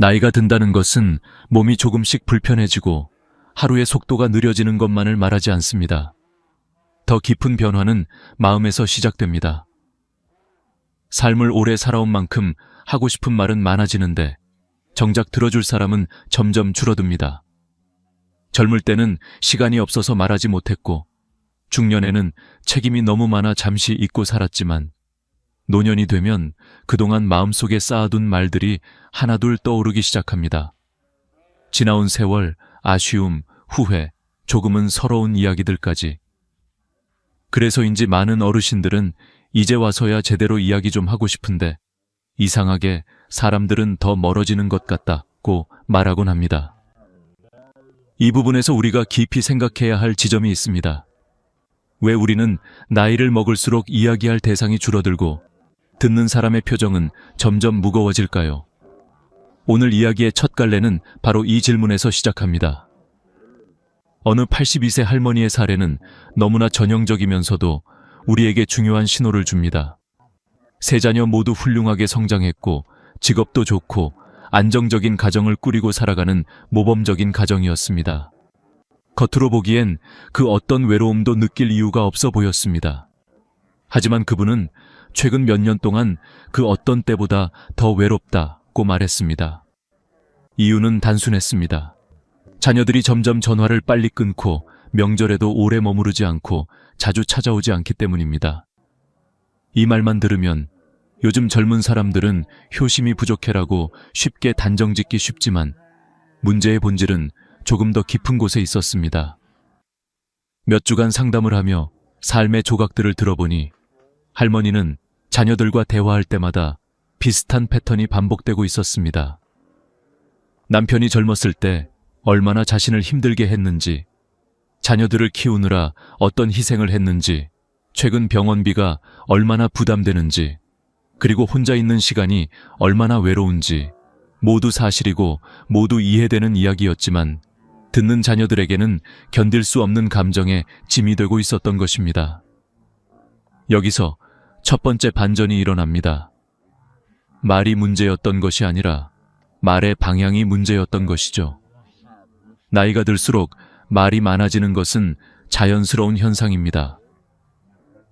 나이가 든다는 것은 몸이 조금씩 불편해지고 하루의 속도가 느려지는 것만을 말하지 않습니다. 더 깊은 변화는 마음에서 시작됩니다. 삶을 오래 살아온 만큼 하고 싶은 말은 많아지는데 정작 들어줄 사람은 점점 줄어듭니다. 젊을 때는 시간이 없어서 말하지 못했고 중년에는 책임이 너무 많아 잠시 잊고 살았지만 노년이 되면 그동안 마음속에 쌓아둔 말들이 하나둘 떠오르기 시작합니다. 지나온 세월, 아쉬움, 후회, 조금은 서러운 이야기들까지. 그래서인지 많은 어르신들은 이제 와서야 제대로 이야기 좀 하고 싶은데 이상하게 사람들은 더 멀어지는 것 같다고 말하곤 합니다. 이 부분에서 우리가 깊이 생각해야 할 지점이 있습니다. 왜 우리는 나이를 먹을수록 이야기할 대상이 줄어들고 듣는 사람의 표정은 점점 무거워질까요? 오늘 이야기의 첫 갈래는 바로 이 질문에서 시작합니다. 어느 82세 할머니의 사례는 너무나 전형적이면서도 우리에게 중요한 신호를 줍니다. 세 자녀 모두 훌륭하게 성장했고 직업도 좋고 안정적인 가정을 꾸리고 살아가는 모범적인 가정이었습니다. 겉으로 보기엔 그 어떤 외로움도 느낄 이유가 없어 보였습니다. 하지만 그분은 최근 몇 년 동안 그 어떤 때보다 더 외롭다고 말했습니다. 이유는 단순했습니다. 자녀들이 점점 전화를 빨리 끊고 명절에도 오래 머무르지 않고 자주 찾아오지 않기 때문입니다. 이 말만 들으면 요즘 젊은 사람들은 효심이 부족해라고 쉽게 단정짓기 쉽지만 문제의 본질은 조금 더 깊은 곳에 있었습니다. 몇 주간 상담을 하며 삶의 조각들을 들어보니 할머니는 자녀들과 대화할 때마다 비슷한 패턴이 반복되고 있었습니다. 남편이 젊었을 때 얼마나 자신을 힘들게 했는지, 자녀들을 키우느라 어떤 희생을 했는지, 최근 병원비가 얼마나 부담되는지, 그리고 혼자 있는 시간이 얼마나 외로운지 모두 사실이고 모두 이해되는 이야기였지만 듣는 자녀들에게는 견딜 수 없는 감정에 짐이 되고 있었던 것입니다. 여기서 첫 번째 반전이 일어납니다. 말이 문제였던 것이 아니라 말의 방향이 문제였던 것이죠. 나이가 들수록 말이 많아지는 것은 자연스러운 현상입니다.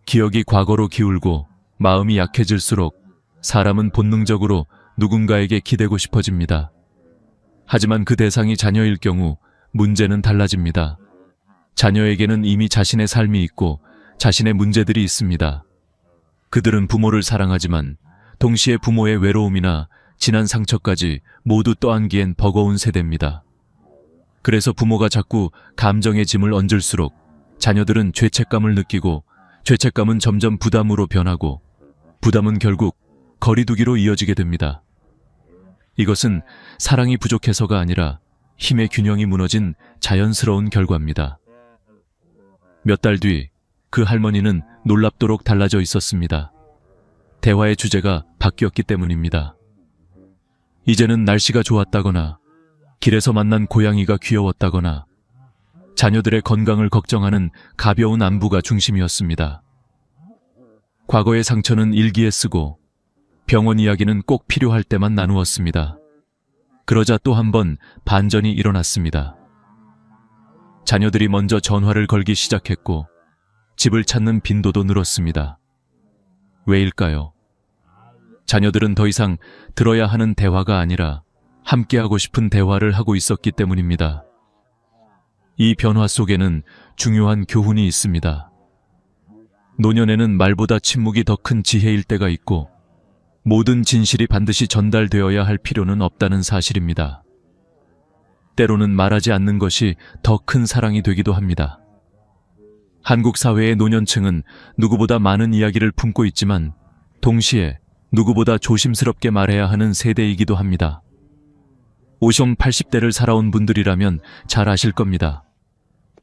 기억이 과거로 기울고 마음이 약해질수록 사람은 본능적으로 누군가에게 기대고 싶어집니다. 하지만 그 대상이 자녀일 경우 문제는 달라집니다. 자녀에게는 이미 자신의 삶이 있고 자신의 문제들이 있습니다. 그들은 부모를 사랑하지만 동시에 부모의 외로움이나 지난 상처까지 모두 떠안기엔 버거운 세대입니다. 그래서 부모가 자꾸 감정의 짐을 얹을수록 자녀들은 죄책감을 느끼고 죄책감은 점점 부담으로 변하고 부담은 결국 거리두기로 이어지게 됩니다. 이것은 사랑이 부족해서가 아니라 힘의 균형이 무너진 자연스러운 결과입니다. 몇 달 뒤 그 할머니는 놀랍도록 달라져 있었습니다. 대화의 주제가 바뀌었기 때문입니다. 이제는 날씨가 좋았다거나 길에서 만난 고양이가 귀여웠다거나 자녀들의 건강을 걱정하는 가벼운 안부가 중심이었습니다. 과거의 상처는 일기에 쓰고 병원 이야기는 꼭 필요할 때만 나누었습니다. 그러자 또 한 번 반전이 일어났습니다. 자녀들이 먼저 전화를 걸기 시작했고 집을 찾는 빈도도 늘었습니다. 왜일까요? 자녀들은 더 이상 들어야 하는 대화가 아니라 함께하고 싶은 대화를 하고 있었기 때문입니다. 이 변화 속에는 중요한 교훈이 있습니다. 노년에는 말보다 침묵이 더 큰 지혜일 때가 있고 모든 진실이 반드시 전달되어야 할 필요는 없다는 사실입니다. 때로는 말하지 않는 것이 더 큰 사랑이 되기도 합니다. 한국 사회의 노년층은 누구보다 많은 이야기를 품고 있지만 동시에 누구보다 조심스럽게 말해야 하는 세대이기도 합니다. 50, 80대를 살아온 분들이라면 잘 아실 겁니다.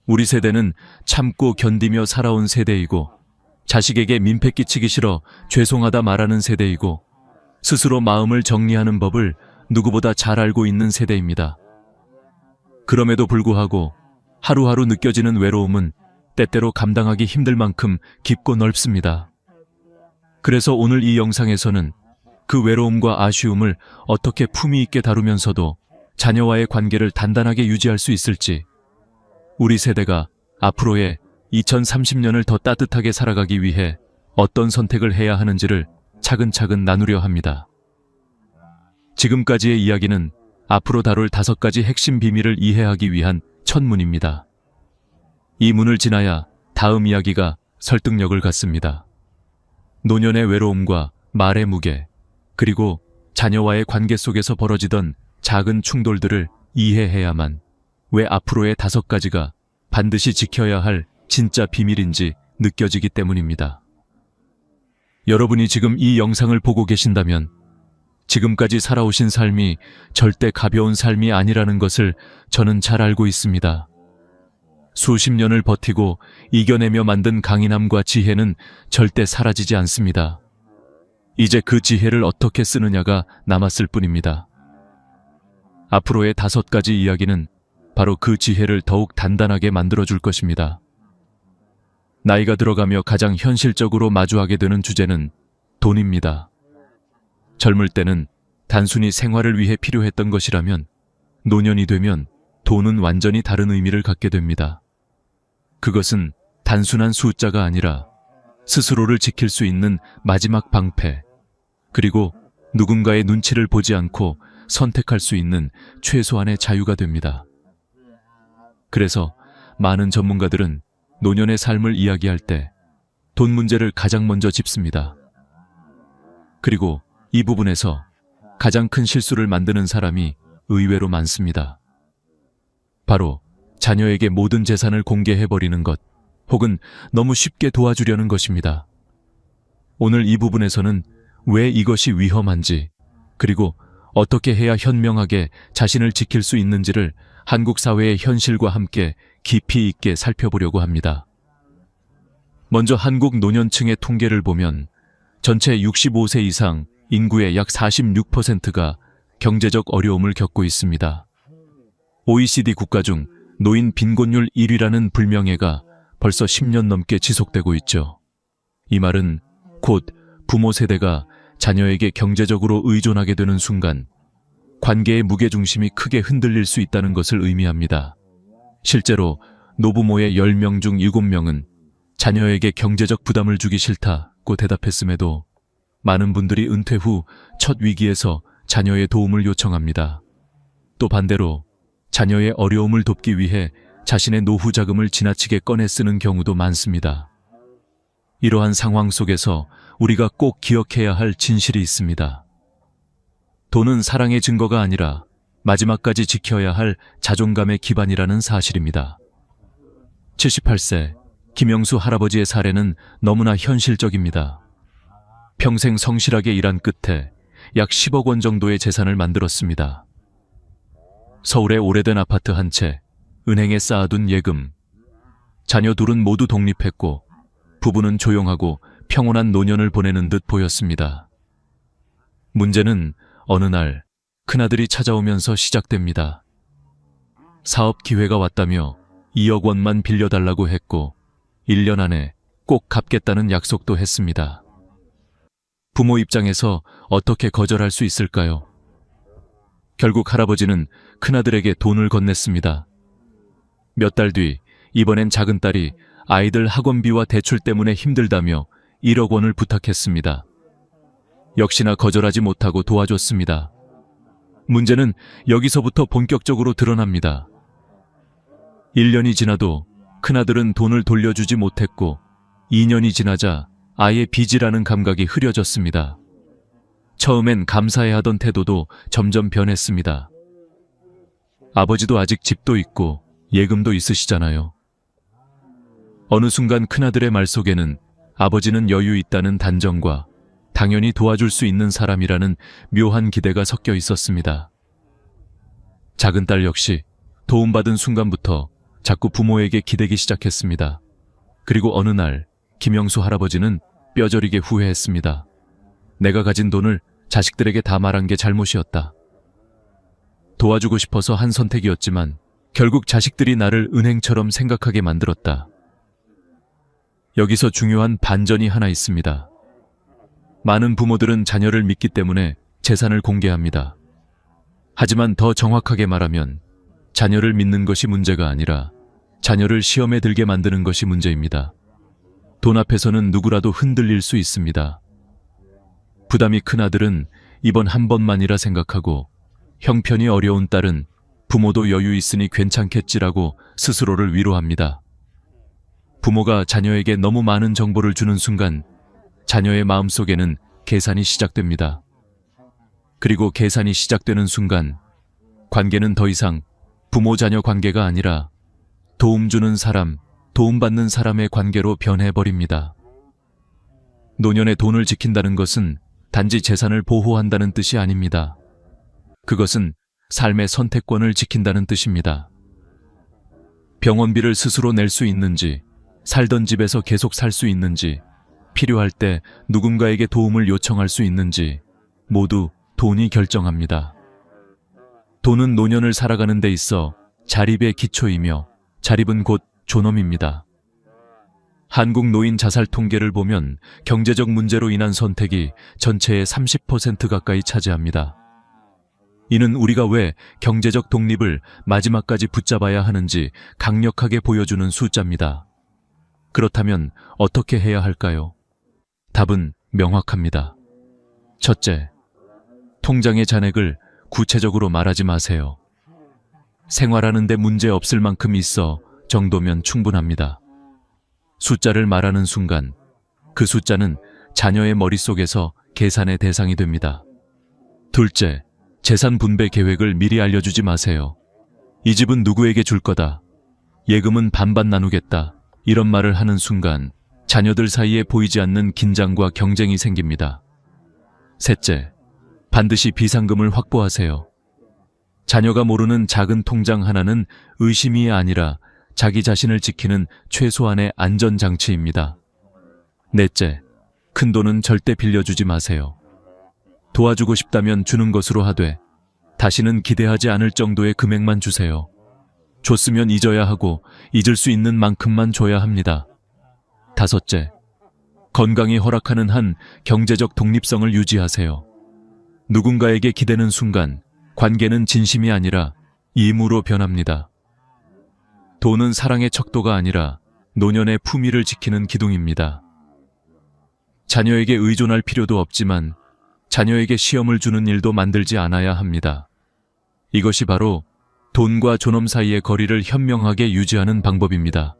우리 세대는 참고 견디며 살아온 세대이고 자식에게 민폐 끼치기 싫어 죄송하다 말하는 세대이고 스스로 마음을 정리하는 법을 누구보다 잘 알고 있는 세대입니다. 그럼에도 불구하고 하루하루 느껴지는 외로움은 때때로 감당하기 힘들 만큼 깊고 넓습니다. 그래서 오늘 이 영상에서는 그 외로움과 아쉬움을 어떻게 품위 있게 다루면서도 자녀와의 관계를 단단하게 유지할 수 있을지, 우리 세대가 앞으로의 2030년을 더 따뜻하게 살아가기 위해 어떤 선택을 해야 하는지를 차근차근 나누려 합니다. 지금까지의 이야기는 앞으로 다룰 5가지 핵심 비밀을 이해하기 위한 첫 문입니다. 이 문을 지나야 다음 이야기가 설득력을 갖습니다. 노년의 외로움과 말의 무게, 그리고 자녀와의 관계 속에서 벌어지던 작은 충돌들을 이해해야만 왜 앞으로의 5가지가 반드시 지켜야 할 진짜 비밀인지 느껴지기 때문입니다. 여러분이 지금 이 영상을 보고 계신다면 지금까지 살아오신 삶이 절대 가벼운 삶이 아니라는 것을 저는 잘 알고 있습니다. 수십 년을 버티고 이겨내며 만든 강인함과 지혜는 절대 사라지지 않습니다. 이제 그 지혜를 어떻게 쓰느냐가 남았을 뿐입니다. 앞으로의 5가지 이야기는 바로 그 지혜를 더욱 단단하게 만들어줄 것입니다. 나이가 들어가며 가장 현실적으로 마주하게 되는 주제는 돈입니다. 젊을 때는 단순히 생활을 위해 필요했던 것이라면 노년이 되면 돈은 완전히 다른 의미를 갖게 됩니다. 그것은 단순한 숫자가 아니라 스스로를 지킬 수 있는 마지막 방패, 그리고 누군가의 눈치를 보지 않고 선택할 수 있는 최소한의 자유가 됩니다. 그래서 많은 전문가들은 노년의 삶을 이야기할 때 돈 문제를 가장 먼저 짚습니다. 그리고 이 부분에서 가장 큰 실수를 만드는 사람이 의외로 많습니다. 바로 자녀에게 모든 재산을 공개해버리는 것, 혹은 너무 쉽게 도와주려는 것입니다. 오늘 이 부분에서는 왜 이것이 위험한지, 그리고 어떻게 해야 현명하게 자신을 지킬 수 있는지를 한국 사회의 현실과 함께 깊이 있게 살펴보려고 합니다. 먼저 한국 노년층의 통계를 보면 전체 65세 이상 인구의 약 46%가 경제적 어려움을 겪고 있습니다. OECD 국가 중 노인 빈곤율 1위라는 불명예가 벌써 10년 넘게 지속되고 있죠. 이 말은 곧 부모 세대가 자녀에게 경제적으로 의존하게 되는 순간 관계의 무게중심이 크게 흔들릴 수 있다는 것을 의미합니다. 실제로 노부모의 10명 중 7명은 자녀에게 경제적 부담을 주기 싫다고 대답했음에도 많은 분들이 은퇴 후 첫 위기에서 자녀의 도움을 요청합니다. 또 반대로 자녀의 어려움을 돕기 위해 자신의 노후 자금을 지나치게 꺼내 쓰는 경우도 많습니다. 이러한 상황 속에서 우리가 꼭 기억해야 할 진실이 있습니다. 돈은 사랑의 증거가 아니라 마지막까지 지켜야 할 자존감의 기반이라는 사실입니다. 78세 김영수 할아버지의 사례는 너무나 현실적입니다. 평생 성실하게 일한 끝에 약 10억 원 정도의 재산을 만들었습니다. 서울의 오래된 아파트 한 채, 은행에 쌓아둔 예금. 자녀 둘은 모두 독립했고 부부는 조용하고 평온한 노년을 보내는 듯 보였습니다. 문제는 어느 날 큰아들이 찾아오면서 시작됩니다. 사업 기회가 왔다며 2억 원만 빌려달라고 했고 1년 안에 꼭 갚겠다는 약속도 했습니다. 부모 입장에서 어떻게 거절할 수 있을까요? 결국 할아버지는 큰아들에게 돈을 건넸습니다. 몇 달 뒤 이번엔 작은 딸이 아이들 학원비와 대출 때문에 힘들다며 1억 원을 부탁했습니다. 역시나 거절하지 못하고 도와줬습니다. 문제는 여기서부터 본격적으로 드러납니다. 1년이 지나도 큰아들은 돈을 돌려주지 못했고 2년이 지나자 아예 빚이라는 감각이 흐려졌습니다. 처음엔 감사해하던 태도도 점점 변했습니다. 아버지도 아직 집도 있고 예금도 있으시잖아요. 어느 순간 큰아들의 말 속에는 아버지는 여유 있다는 단정과 당연히 도와줄 수 있는 사람이라는 묘한 기대가 섞여 있었습니다. 작은 딸 역시 도움받은 순간부터 자꾸 부모에게 기대기 시작했습니다. 그리고 어느 날 김영수 할아버지는 뼈저리게 후회했습니다. 내가 가진 돈을 자식들에게 다 말한 게 잘못이었다. 도와주고 싶어서 한 선택이었지만 결국 자식들이 나를 은행처럼 생각하게 만들었다. 여기서 중요한 반전이 하나 있습니다. 많은 부모들은 자녀를 믿기 때문에 재산을 공개합니다. 하지만 더 정확하게 말하면 자녀를 믿는 것이 문제가 아니라 자녀를 시험에 들게 만드는 것이 문제입니다. 돈 앞에서는 누구라도 흔들릴 수 있습니다. 부담이 큰 아들은 이번 한 번만이라 생각하고 형편이 어려운 딸은 부모도 여유 있으니 괜찮겠지라고 스스로를 위로합니다. 부모가 자녀에게 너무 많은 정보를 주는 순간 자녀의 마음속에는 계산이 시작됩니다. 그리고 계산이 시작되는 순간 관계는 더 이상 부모-자녀 관계가 아니라 도움 주는 사람, 도움받는 사람의 관계로 변해버립니다. 노년의 돈을 지킨다는 것은 단지 재산을 보호한다는 뜻이 아닙니다. 그것은 삶의 선택권을 지킨다는 뜻입니다. 병원비를 스스로 낼 수 있는지, 살던 집에서 계속 살 수 있는지, 필요할 때 누군가에게 도움을 요청할 수 있는지 모두 돈이 결정합니다. 돈은 노년을 살아가는 데 있어 자립의 기초이며 자립은 곧 존엄입니다. 한국 노인 자살 통계를 보면 경제적 문제로 인한 선택이 전체의 30% 가까이 차지합니다. 이는 우리가 왜 경제적 독립을 마지막까지 붙잡아야 하는지 강력하게 보여주는 숫자입니다. 그렇다면 어떻게 해야 할까요? 답은 명확합니다. 첫째, 통장의 잔액을 구체적으로 말하지 마세요. 생활하는 데 문제 없을 만큼 있어 정도면 충분합니다. 숫자를 말하는 순간 그 숫자는 자녀의 머릿속에서 계산의 대상이 됩니다. 둘째, 재산 분배 계획을 미리 알려주지 마세요. 이 집은 누구에게 줄 거다. 예금은 반반 나누겠다. 이런 말을 하는 순간 자녀들 사이에 보이지 않는 긴장과 경쟁이 생깁니다. 셋째, 반드시 비상금을 확보하세요. 자녀가 모르는 작은 통장 하나는 의심이 아니라 자기 자신을 지키는 최소한의 안전장치입니다. 넷째, 큰 돈은 절대 빌려주지 마세요. 도와주고 싶다면 주는 것으로 하되 다시는 기대하지 않을 정도의 금액만 주세요. 줬으면 잊어야 하고 잊을 수 있는 만큼만 줘야 합니다. 다섯째, 건강이 허락하는 한 경제적 독립성을 유지하세요. 누군가에게 기대는 순간 관계는 진심이 아니라 임무로 변합니다. 돈은 사랑의 척도가 아니라 노년의 품위를 지키는 기둥입니다. 자녀에게 의존할 필요도 없지만 자녀에게 시험을 주는 일도 만들지 않아야 합니다. 이것이 바로 돈과 존엄 사이의 거리를 현명하게 유지하는 방법입니다.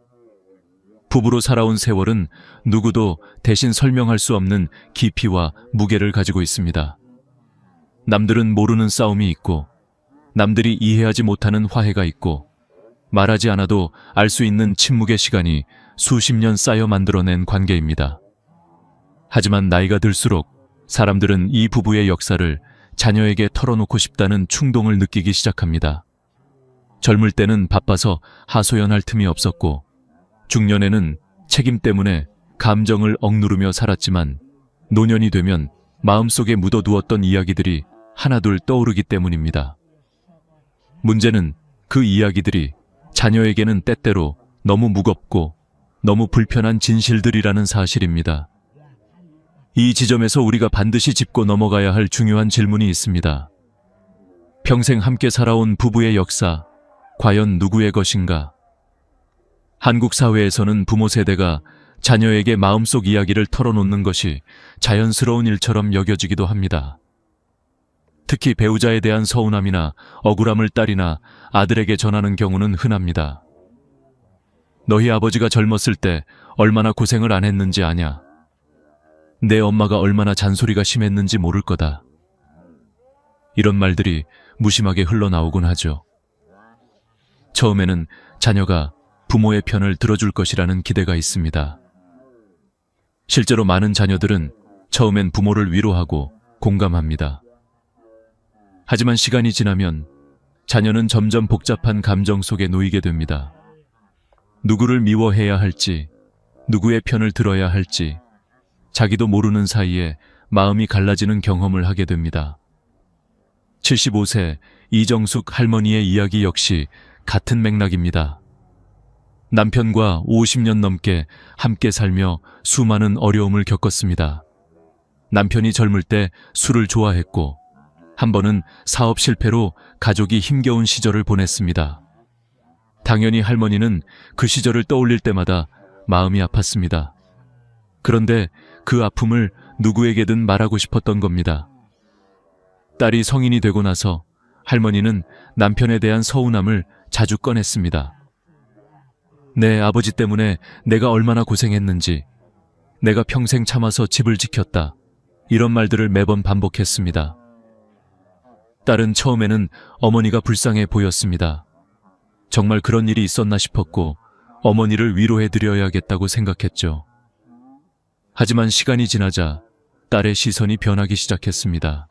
부부로 살아온 세월은 누구도 대신 설명할 수 없는 깊이와 무게를 가지고 있습니다. 남들은 모르는 싸움이 있고, 남들이 이해하지 못하는 화해가 있고, 말하지 않아도 알 수 있는 침묵의 시간이 수십 년 쌓여 만들어낸 관계입니다. 하지만 나이가 들수록 사람들은 이 부부의 역사를 자녀에게 털어놓고 싶다는 충동을 느끼기 시작합니다. 젊을 때는 바빠서 하소연할 틈이 없었고, 중년에는 책임 때문에 감정을 억누르며 살았지만, 노년이 되면 마음속에 묻어두었던 이야기들이 하나둘 떠오르기 때문입니다. 문제는 그 이야기들이 자녀에게는 때때로 너무 무겁고 너무 불편한 진실들이라는 사실입니다. 이 지점에서 우리가 반드시 짚고 넘어가야 할 중요한 질문이 있습니다. 평생 함께 살아온 부부의 역사, 과연 누구의 것인가? 한국 사회에서는 부모 세대가 자녀에게 마음속 이야기를 털어놓는 것이 자연스러운 일처럼 여겨지기도 합니다. 특히 배우자에 대한 서운함이나 억울함을 딸이나 아들에게 전하는 경우는 흔합니다. 너희 아버지가 젊었을 때 얼마나 고생을 안 했는지 아냐? 내 엄마가 얼마나 잔소리가 심했는지 모를 거다. 이런 말들이 무심하게 흘러나오곤 하죠. 처음에는 자녀가 부모의 편을 들어줄 것이라는 기대가 있습니다. 실제로 많은 자녀들은 처음엔 부모를 위로하고 공감합니다. 하지만 시간이 지나면 자녀는 점점 복잡한 감정 속에 놓이게 됩니다. 누구를 미워해야 할지, 누구의 편을 들어야 할지, 자기도 모르는 사이에 마음이 갈라지는 경험을 하게 됩니다. 75세 이정숙 할머니의 이야기 역시 같은 맥락입니다. 남편과 50년 넘게 함께 살며 수많은 어려움을 겪었습니다. 남편이 젊을 때 술을 좋아했고 한 번은 사업 실패로 가족이 힘겨운 시절을 보냈습니다. 당연히 할머니는 그 시절을 떠올릴 때마다 마음이 아팠습니다. 그런데 그 아픔을 누구에게든 말하고 싶었던 겁니다. 딸이 성인이 되고 나서 할머니는 남편에 대한 서운함을 자주 꺼냈습니다. 내 아버지 때문에 내가 얼마나 고생했는지, 내가 평생 참아서 집을 지켰다, 이런 말들을 매번 반복했습니다. 딸은 처음에는 어머니가 불쌍해 보였습니다. 정말 그런 일이 있었나 싶었고 어머니를 위로해드려야겠다고 생각했죠. 하지만 시간이 지나자 딸의 시선이 변하기 시작했습니다.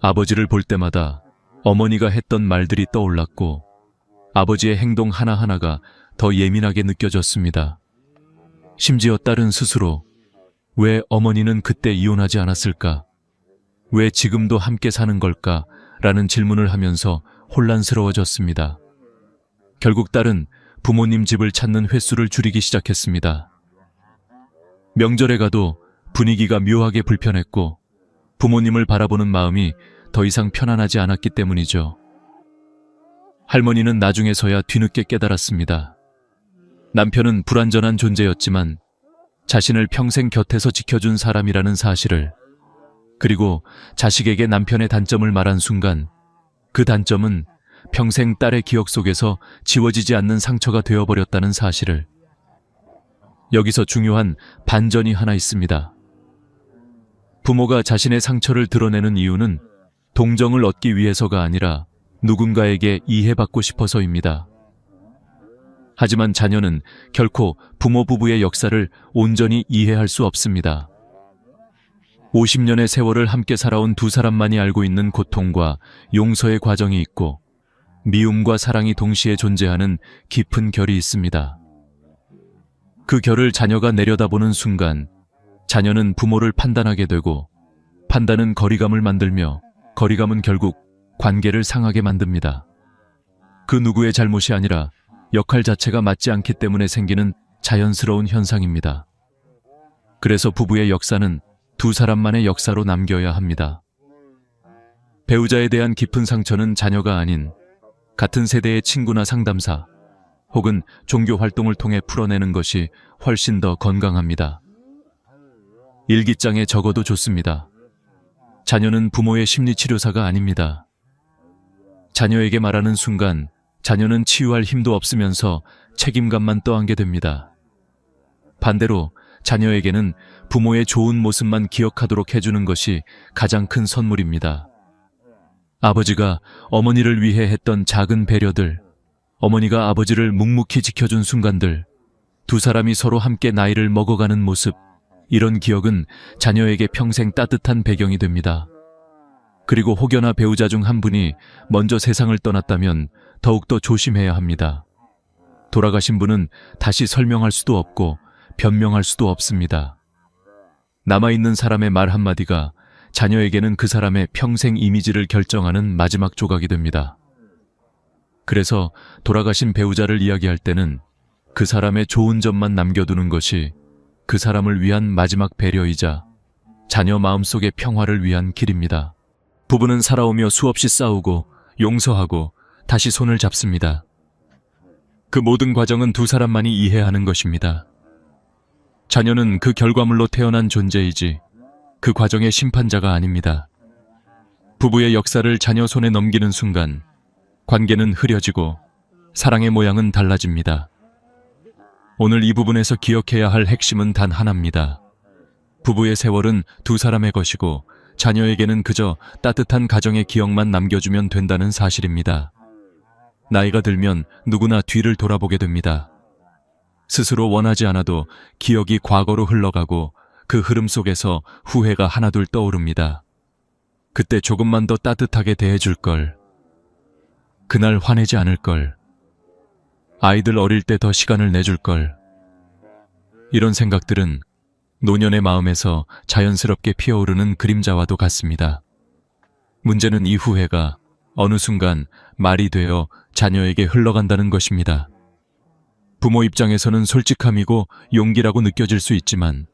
아버지를 볼 때마다 어머니가 했던 말들이 떠올랐고 아버지의 행동 하나하나가 더 예민하게 느껴졌습니다. 심지어 딸은 스스로 왜 어머니는 그때 이혼하지 않았을까? 왜 지금도 함께 사는 걸까? 라는 질문을 하면서 혼란스러워졌습니다. 결국 딸은 부모님 집을 찾는 횟수를 줄이기 시작했습니다. 명절에 가도 분위기가 묘하게 불편했고 부모님을 바라보는 마음이 더 이상 편안하지 않았기 때문이죠. 할머니는 나중에서야 뒤늦게 깨달았습니다. 남편은 불완전한 존재였지만 자신을 평생 곁에서 지켜준 사람이라는 사실을, 그리고 자식에게 남편의 단점을 말한 순간 그 단점은 평생 딸의 기억 속에서 지워지지 않는 상처가 되어버렸다는 사실을. 여기서 중요한 반전이 하나 있습니다. 부모가 자신의 상처를 드러내는 이유는 동정을 얻기 위해서가 아니라 누군가에게 이해받고 싶어서입니다. 하지만 자녀는 결코 부모 부부의 역사를 온전히 이해할 수 없습니다. 50년의 세월을 함께 살아온 두 사람만이 알고 있는 고통과 용서의 과정이 있고 미움과 사랑이 동시에 존재하는 깊은 결이 있습니다. 그 결을 자녀가 내려다보는 순간 자녀는 부모를 판단하게 되고 판단은 거리감을 만들며 거리감은 결국 관계를 상하게 만듭니다. 그 누구의 잘못이 아니라 역할 자체가 맞지 않기 때문에 생기는 자연스러운 현상입니다. 그래서 부부의 역사는 두 사람만의 역사로 남겨야 합니다. 배우자에 대한 깊은 상처는 자녀가 아닌 같은 세대의 친구나 상담사 혹은 종교 활동을 통해 풀어내는 것이 훨씬 더 건강합니다. 일기장에 적어도 좋습니다. 자녀는 부모의 심리치료사가 아닙니다. 자녀에게 말하는 순간 자녀는 치유할 힘도 없으면서 책임감만 떠안게 됩니다. 반대로 자녀에게는 부모의 좋은 모습만 기억하도록 해주는 것이 가장 큰 선물입니다. 아버지가 어머니를 위해 했던 작은 배려들, 어머니가 아버지를 묵묵히 지켜준 순간들, 두 사람이 서로 함께 나이를 먹어가는 모습, 이런 기억은 자녀에게 평생 따뜻한 배경이 됩니다. 그리고 혹여나 배우자 중 한 분이 먼저 세상을 떠났다면 더욱더 조심해야 합니다. 돌아가신 분은 다시 설명할 수도 없고 변명할 수도 없습니다. 남아있는 사람의 말 한마디가 자녀에게는 그 사람의 평생 이미지를 결정하는 마지막 조각이 됩니다. 그래서 돌아가신 배우자를 이야기할 때는 그 사람의 좋은 점만 남겨두는 것이 그 사람을 위한 마지막 배려이자 자녀 마음속의 평화를 위한 길입니다. 부부는 살아오며 수없이 싸우고 용서하고 다시 손을 잡습니다. 그 모든 과정은 두 사람만이 이해하는 것입니다. 자녀는 그 결과물로 태어난 존재이지 그 과정의 심판자가 아닙니다. 부부의 역사를 자녀 손에 넘기는 순간 관계는 흐려지고 사랑의 모양은 달라집니다. 오늘 이 부분에서 기억해야 할 핵심은 단 하나입니다. 부부의 세월은 두 사람의 것이고 자녀에게는 그저 따뜻한 가정의 기억만 남겨주면 된다는 사실입니다. 나이가 들면 누구나 뒤를 돌아보게 됩니다. 스스로 원하지 않아도 기억이 과거로 흘러가고 그 흐름 속에서 후회가 하나둘 떠오릅니다. 그때 조금만 더 따뜻하게 대해줄 걸. 그날 화내지 않을 걸. 아이들 어릴 때 더 시간을 내줄 걸. 이런 생각들은 노년의 마음에서 자연스럽게 피어오르는 그림자와도 같습니다. 문제는 이 후회가 어느 순간 말이 되어 자녀에게 흘러간다는 것입니다. 부모 입장에서는 솔직함이고 용기라고 느껴질 수 있지만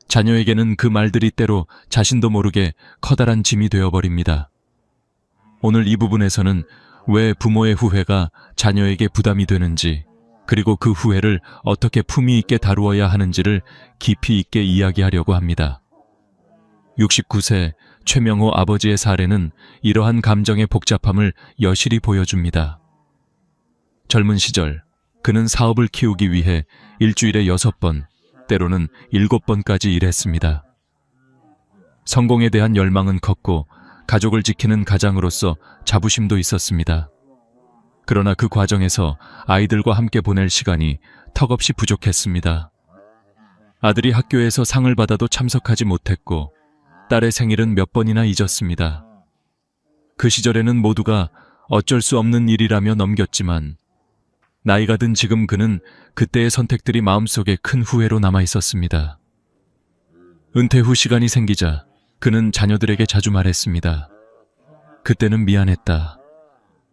자녀에게는 그 말들이 때로 자신도 모르게 커다란 짐이 되어버립니다. 오늘 이 부분에서는 왜 부모의 후회가 자녀에게 부담이 되는지, 그리고 그 후회를 어떻게 품위 있게 다루어야 하는지를 깊이 있게 이야기하려고 합니다. 69세 최명호 아버지의 사례는 이러한 감정의 복잡함을 여실히 보여줍니다. 젊은 시절 그는 사업을 키우기 위해 일주일에 6번, 때로는 7번까지 일했습니다. 성공에 대한 열망은 컸고 가족을 지키는 가장으로서 자부심도 있었습니다. 그러나 그 과정에서 아이들과 함께 보낼 시간이 턱없이 부족했습니다. 아들이 학교에서 상을 받아도 참석하지 못했고 딸의 생일은 몇 번이나 잊었습니다. 그 시절에는 모두가 어쩔 수 없는 일이라며 넘겼지만 나이가 든 지금 그는 그때의 선택들이 마음속에 큰 후회로 남아 있었습니다. 은퇴 후 시간이 생기자 그는 자녀들에게 자주 말했습니다. 그때는 미안했다.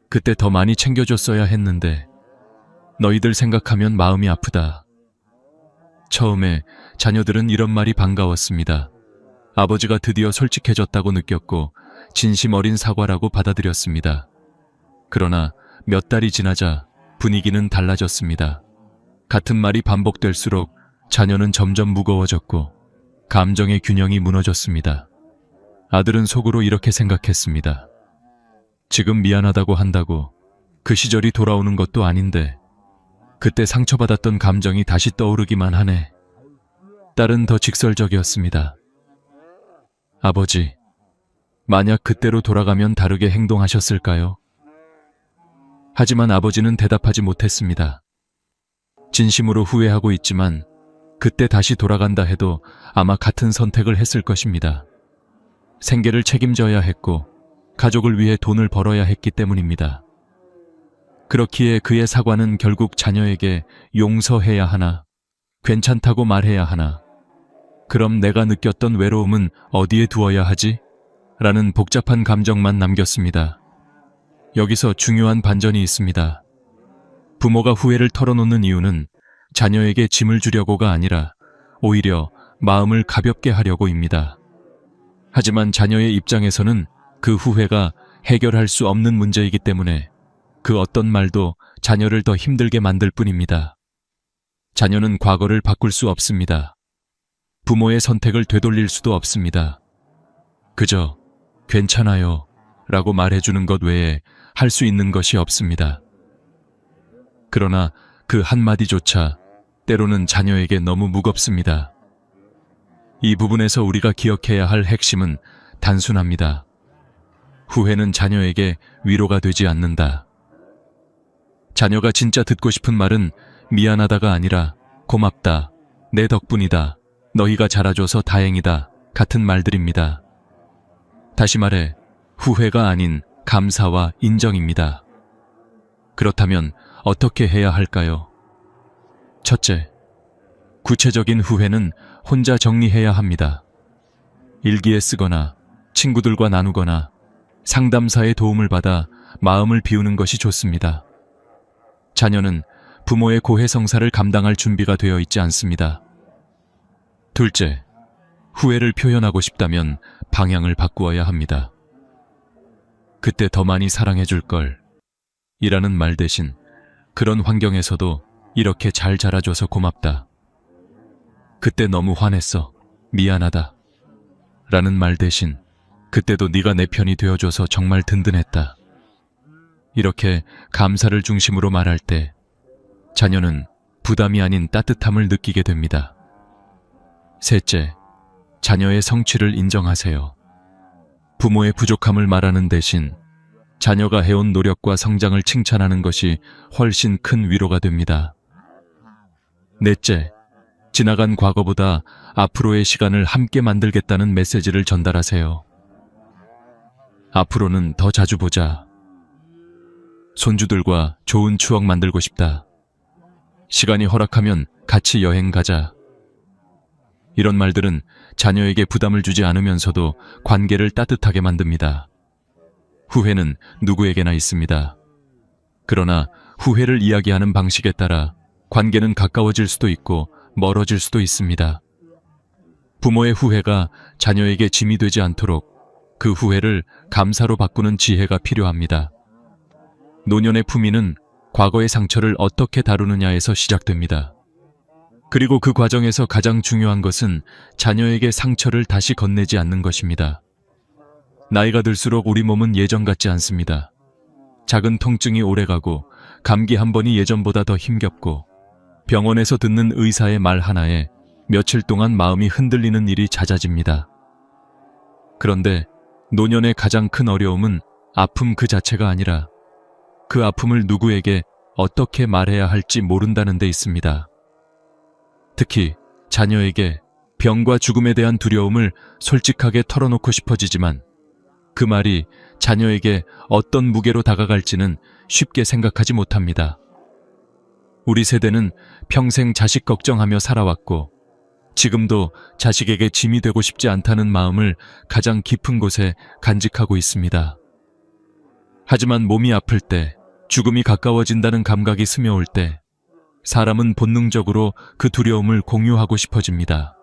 그때 더 많이 챙겨줬어야 했는데 너희들 생각하면 마음이 아프다. 처음에 자녀들은 이런 말이 반가웠습니다. 아버지가 드디어 솔직해졌다고 느꼈고 진심 어린 사과라고 받아들였습니다. 그러나 몇 달이 지나자 분위기는 달라졌습니다. 같은 말이 반복될수록 자녀는 점점 무거워졌고 감정의 균형이 무너졌습니다. 아들은 속으로 이렇게 생각했습니다. 지금 미안하다고 한다고 그 시절이 돌아오는 것도 아닌데 그때 상처받았던 감정이 다시 떠오르기만 하네. 딸은 더 직설적이었습니다. 아버지, 만약 그때로 돌아가면 다르게 행동하셨을까요? 하지만 아버지는 대답하지 못했습니다. 진심으로 후회하고 있지만 그때 다시 돌아간다 해도 아마 같은 선택을 했을 것입니다. 생계를 책임져야 했고 가족을 위해 돈을 벌어야 했기 때문입니다. 그렇기에 그의 사과는 결국 자녀에게 용서해야 하나, 괜찮다고 말해야 하나, 그럼 내가 느꼈던 외로움은 어디에 두어야 하지? 라는 복잡한 감정만 남겼습니다. 여기서 중요한 반전이 있습니다. 부모가 후회를 털어놓는 이유는 자녀에게 짐을 주려고가 아니라 오히려 마음을 가볍게 하려고입니다. 하지만 자녀의 입장에서는 그 후회가 해결할 수 없는 문제이기 때문에 그 어떤 말도 자녀를 더 힘들게 만들 뿐입니다. 자녀는 과거를 바꿀 수 없습니다. 부모의 선택을 되돌릴 수도 없습니다. 그저 괜찮아요 라고 말해주는 것 외에 할 수 있는 것이 없습니다. 그러나 그 한마디조차 때로는 자녀에게 너무 무겁습니다. 이 부분에서 우리가 기억해야 할 핵심은 단순합니다. 후회는 자녀에게 위로가 되지 않는다. 자녀가 진짜 듣고 싶은 말은 미안하다가 아니라 고맙다, 내 덕분이다, 너희가 자라줘서 다행이다 같은 말들입니다. 다시 말해 후회가 아닌 감사와 인정입니다. 그렇다면 어떻게 해야 할까요? 첫째, 구체적인 후회는 혼자 정리해야 합니다. 일기에 쓰거나 친구들과 나누거나 상담사의 도움을 받아 마음을 비우는 것이 좋습니다. 자녀는 부모의 고해성사를 감당할 준비가 되어 있지 않습니다. 둘째, 후회를 표현하고 싶다면 방향을 바꾸어야 합니다. 그때 더 많이 사랑해줄 걸 이라는 말 대신 그런 환경에서도 이렇게 잘 자라줘서 고맙다. 그때 너무 화냈어. 미안하다. 라는 말 대신 그때도 네가 내 편이 되어줘서 정말 든든했다. 이렇게 감사를 중심으로 말할 때 자녀는 부담이 아닌 따뜻함을 느끼게 됩니다. 셋째, 자녀의 성취를 인정하세요. 부모의 부족함을 말하는 대신 자녀가 해온 노력과 성장을 칭찬하는 것이 훨씬 큰 위로가 됩니다. 넷째, 지나간 과거보다 앞으로의 시간을 함께 만들겠다는 메시지를 전달하세요. 앞으로는 더 자주 보자. 손주들과 좋은 추억 만들고 싶다. 시간이 허락하면 같이 여행 가자. 이런 말들은 자녀에게 부담을 주지 않으면서도 관계를 따뜻하게 만듭니다. 후회는 누구에게나 있습니다. 그러나 후회를 이야기하는 방식에 따라 관계는 가까워질 수도 있고 멀어질 수도 있습니다. 부모의 후회가 자녀에게 짐이 되지 않도록 그 후회를 감사로 바꾸는 지혜가 필요합니다. 노년의 품위는 과거의 상처를 어떻게 다루느냐에서 시작됩니다. 그리고 그 과정에서 가장 중요한 것은 자녀에게 상처를 다시 건네지 않는 것입니다. 나이가 들수록 우리 몸은 예전 같지 않습니다. 작은 통증이 오래가고 감기 한 번이 예전보다 더 힘겹고 병원에서 듣는 의사의 말 하나에 며칠 동안 마음이 흔들리는 일이 잦아집니다. 그런데 노년의 가장 큰 어려움은 아픔 그 자체가 아니라 그 아픔을 누구에게 어떻게 말해야 할지 모른다는 데 있습니다. 특히 자녀에게 병과 죽음에 대한 두려움을 솔직하게 털어놓고 싶어지지만 그 말이 자녀에게 어떤 무게로 다가갈지는 쉽게 생각하지 못합니다. 우리 세대는 평생 자식 걱정하며 살아왔고 지금도 자식에게 짐이 되고 싶지 않다는 마음을 가장 깊은 곳에 간직하고 있습니다. 하지만 몸이 아플 때, 죽음이 가까워진다는 감각이 스며올 때 사람은 본능적으로 그 두려움을 공유하고 싶어집니다.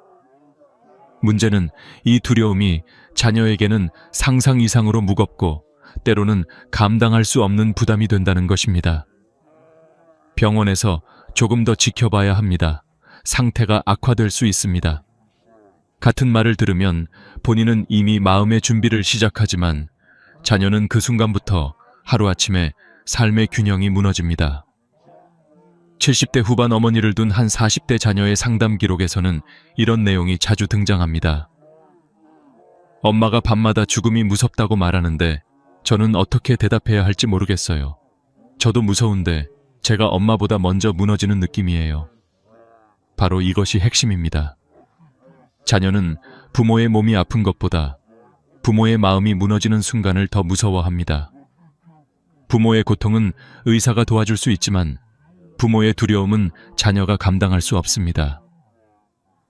문제는 이 두려움이 자녀에게는 상상 이상으로 무겁고 때로는 감당할 수 없는 부담이 된다는 것입니다. 병원에서 조금 더 지켜봐야 합니다. 상태가 악화될 수 있습니다. 같은 말을 들으면 본인은 이미 마음의 준비를 시작하지만 자녀는 그 순간부터 하루아침에 삶의 균형이 무너집니다. 70대 후반 어머니를 둔 한 40대 자녀의 상담 기록에서는 이런 내용이 자주 등장합니다. 엄마가 밤마다 죽음이 무섭다고 말하는데 저는 어떻게 대답해야 할지 모르겠어요. 저도 무서운데 제가 엄마보다 먼저 무너지는 느낌이에요. 바로 이것이 핵심입니다. 자녀는 부모의 몸이 아픈 것보다 부모의 마음이 무너지는 순간을 더 무서워합니다. 부모의 고통은 의사가 도와줄 수 있지만 부모의 두려움은 자녀가 감당할 수 없습니다.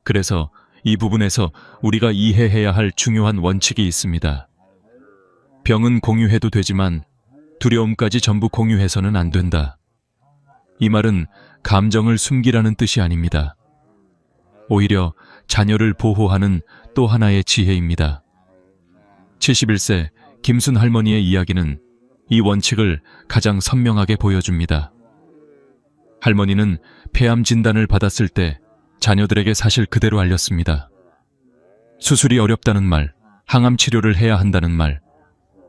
그래서 이 부분에서 우리가 이해해야 할 중요한 원칙이 있습니다. 병은 공유해도 되지만 두려움까지 전부 공유해서는 안 된다. 이 말은 감정을 숨기라는 뜻이 아닙니다. 오히려 자녀를 보호하는 또 하나의 지혜입니다. 71세 김순 할머니의 이야기는 이 원칙을 가장 선명하게 보여줍니다. 할머니는 폐암 진단을 받았을 때 자녀들에게 사실 그대로 알렸습니다. 수술이 어렵다는 말, 항암 치료를 해야 한다는 말,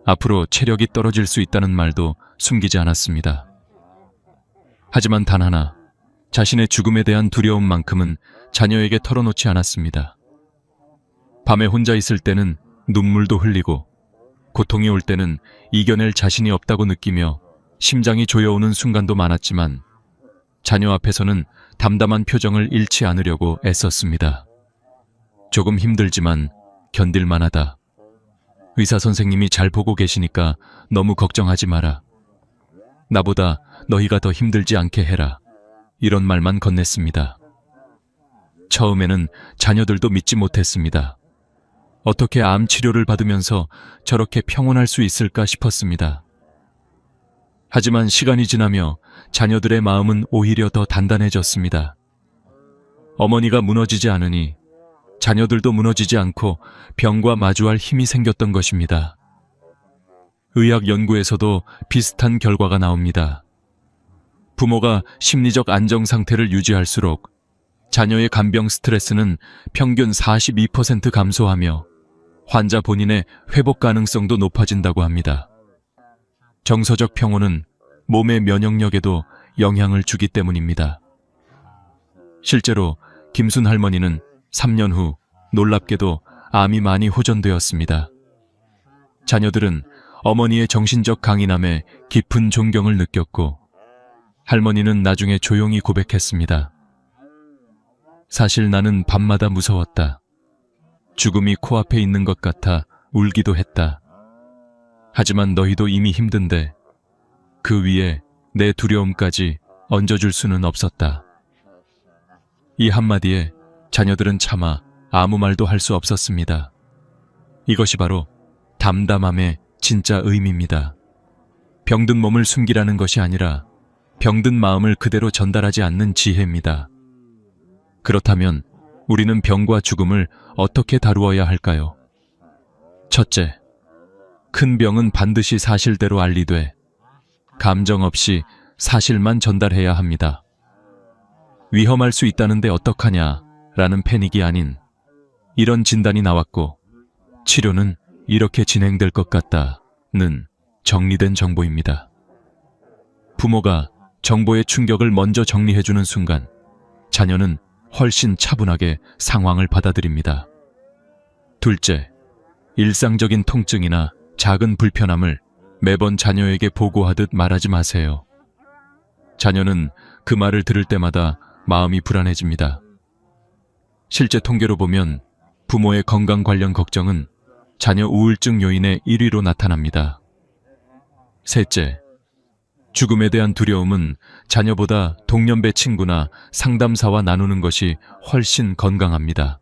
앞으로 체력이 떨어질 수 있다는 말도 숨기지 않았습니다. 하지만 단 하나, 자신의 죽음에 대한 두려움만큼은 자녀에게 털어놓지 않았습니다. 밤에 혼자 있을 때는 눈물도 흘리고 고통이 올 때는 이겨낼 자신이 없다고 느끼며 심장이 조여오는 순간도 많았지만 자녀 앞에서는 담담한 표정을 잃지 않으려고 애썼습니다. 조금 힘들지만 견딜만하다. 의사 선생님이 잘 보고 계시니까 너무 걱정하지 마라. 나보다 너희가 더 힘들지 않게 해라. 이런 말만 건넸습니다. 처음에는 자녀들도 믿지 못했습니다. 어떻게 암 치료를 받으면서 저렇게 평온할 수 있을까 싶었습니다. 하지만 시간이 지나며 자녀들의 마음은 오히려 더 단단해졌습니다. 어머니가 무너지지 않으니 자녀들도 무너지지 않고 병과 마주할 힘이 생겼던 것입니다. 의학 연구에서도 비슷한 결과가 나옵니다. 부모가 심리적 안정 상태를 유지할수록 자녀의 간병 스트레스는 평균 42% 감소하며 환자 본인의 회복 가능성도 높아진다고 합니다. 정서적 평온은 몸의 면역력에도 영향을 주기 때문입니다. 실제로 김순 할머니는 3년 후 놀랍게도 암이 많이 호전되었습니다. 자녀들은 어머니의 정신적 강인함에 깊은 존경을 느꼈고 할머니는 나중에 조용히 고백했습니다. 사실 나는 밤마다 무서웠다. 죽음이 코앞에 있는 것 같아 울기도 했다. 하지만 너희도 이미 힘든데 그 위에 내 두려움까지 얹어줄 수는 없었다. 이 한마디에 자녀들은 차마 아무 말도 할 수 없었습니다. 이것이 바로 담담함의 진짜 의미입니다. 병든 몸을 숨기라는 것이 아니라 병든 마음을 그대로 전달하지 않는 지혜입니다. 그렇다면 우리는 병과 죽음을 어떻게 다루어야 할까요? 첫째, 큰 병은 반드시 사실대로 알리되 감정 없이 사실만 전달해야 합니다. 위험할 수 있다는데 어떡하냐 라는 패닉이 아닌 이런 진단이 나왔고 치료는 이렇게 진행될 것 같다는 정리된 정보입니다. 부모가 정보의 충격을 먼저 정리해주는 순간 자녀는 훨씬 차분하게 상황을 받아들입니다. 둘째, 일상적인 통증이나 작은 불편함을 매번 자녀에게 보고하듯 말하지 마세요. 자녀는 그 말을 들을 때마다 마음이 불안해집니다. 실제 통계로 보면 부모의 건강 관련 걱정은 자녀 우울증 요인의 1위로 나타납니다. 셋째, 죽음에 대한 두려움은 자녀보다 동년배 친구나 상담사와 나누는 것이 훨씬 건강합니다.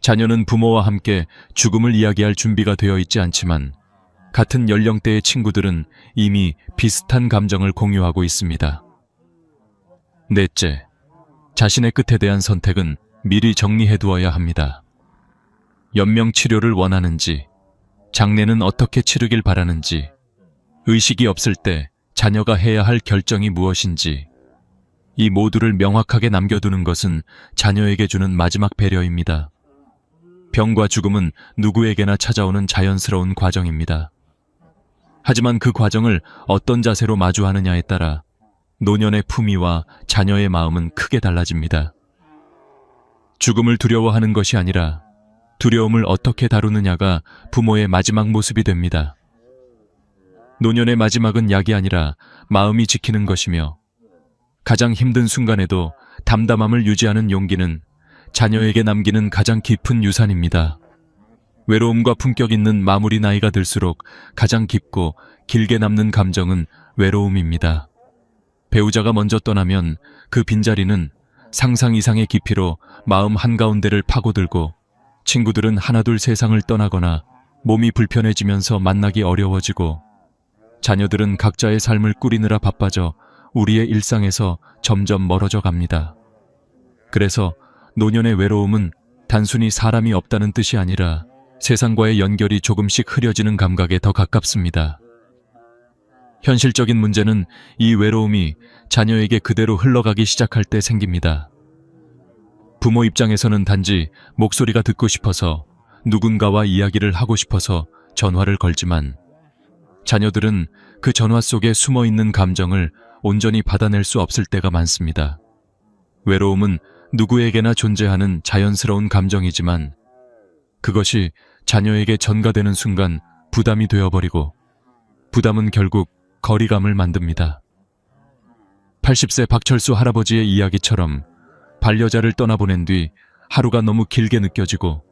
자녀는 부모와 함께 죽음을 이야기할 준비가 되어 있지 않지만 같은 연령대의 친구들은 이미 비슷한 감정을 공유하고 있습니다. 넷째, 자신의 끝에 대한 선택은 미리 정리해두어야 합니다. 연명 치료를 원하는지, 장례는 어떻게 치르길 바라는지, 의식이 없을 때 자녀가 해야 할 결정이 무엇인지, 이 모두를 명확하게 남겨두는 것은 자녀에게 주는 마지막 배려입니다. 병과 죽음은 누구에게나 찾아오는 자연스러운 과정입니다. 하지만 그 과정을 어떤 자세로 마주하느냐에 따라 노년의 품위와 자녀의 마음은 크게 달라집니다. 죽음을 두려워하는 것이 아니라 두려움을 어떻게 다루느냐가 부모의 마지막 모습이 됩니다. 노년의 마지막은 약이 아니라 마음이 지키는 것이며 가장 힘든 순간에도 담담함을 유지하는 용기는 자녀에게 남기는 가장 깊은 유산입니다. 외로움과 품격 있는 마무리 나이가 들수록 가장 깊고 길게 남는 감정은 외로움입니다. 배우자가 먼저 떠나면 그 빈자리는 상상 이상의 깊이로 마음 한가운데를 파고들고 친구들은 하나둘 세상을 떠나거나 몸이 불편해지면서 만나기 어려워지고 자녀들은 각자의 삶을 꾸리느라 바빠져 우리의 일상에서 점점 멀어져 갑니다. 그래서 노년의 외로움은 단순히 사람이 없다는 뜻이 아니라 세상과의 연결이 조금씩 흐려지는 감각에 더 가깝습니다. 현실적인 문제는 이 외로움이 자녀에게 그대로 흘러가기 시작할 때 생깁니다. 부모 입장에서는 단지 목소리가 듣고 싶어서 누군가와 이야기를 하고 싶어서 전화를 걸지만 자녀들은 그 전화 속에 숨어있는 감정을 온전히 받아낼 수 없을 때가 많습니다. 외로움은 누구에게나 존재하는 자연스러운 감정이지만 그것이 자녀에게 전가되는 순간 부담이 되어버리고 부담은 결국 거리감을 만듭니다. 80세 박철수 할아버지의 이야기처럼 반려자를 떠나보낸 뒤 하루가 너무 길게 느껴지고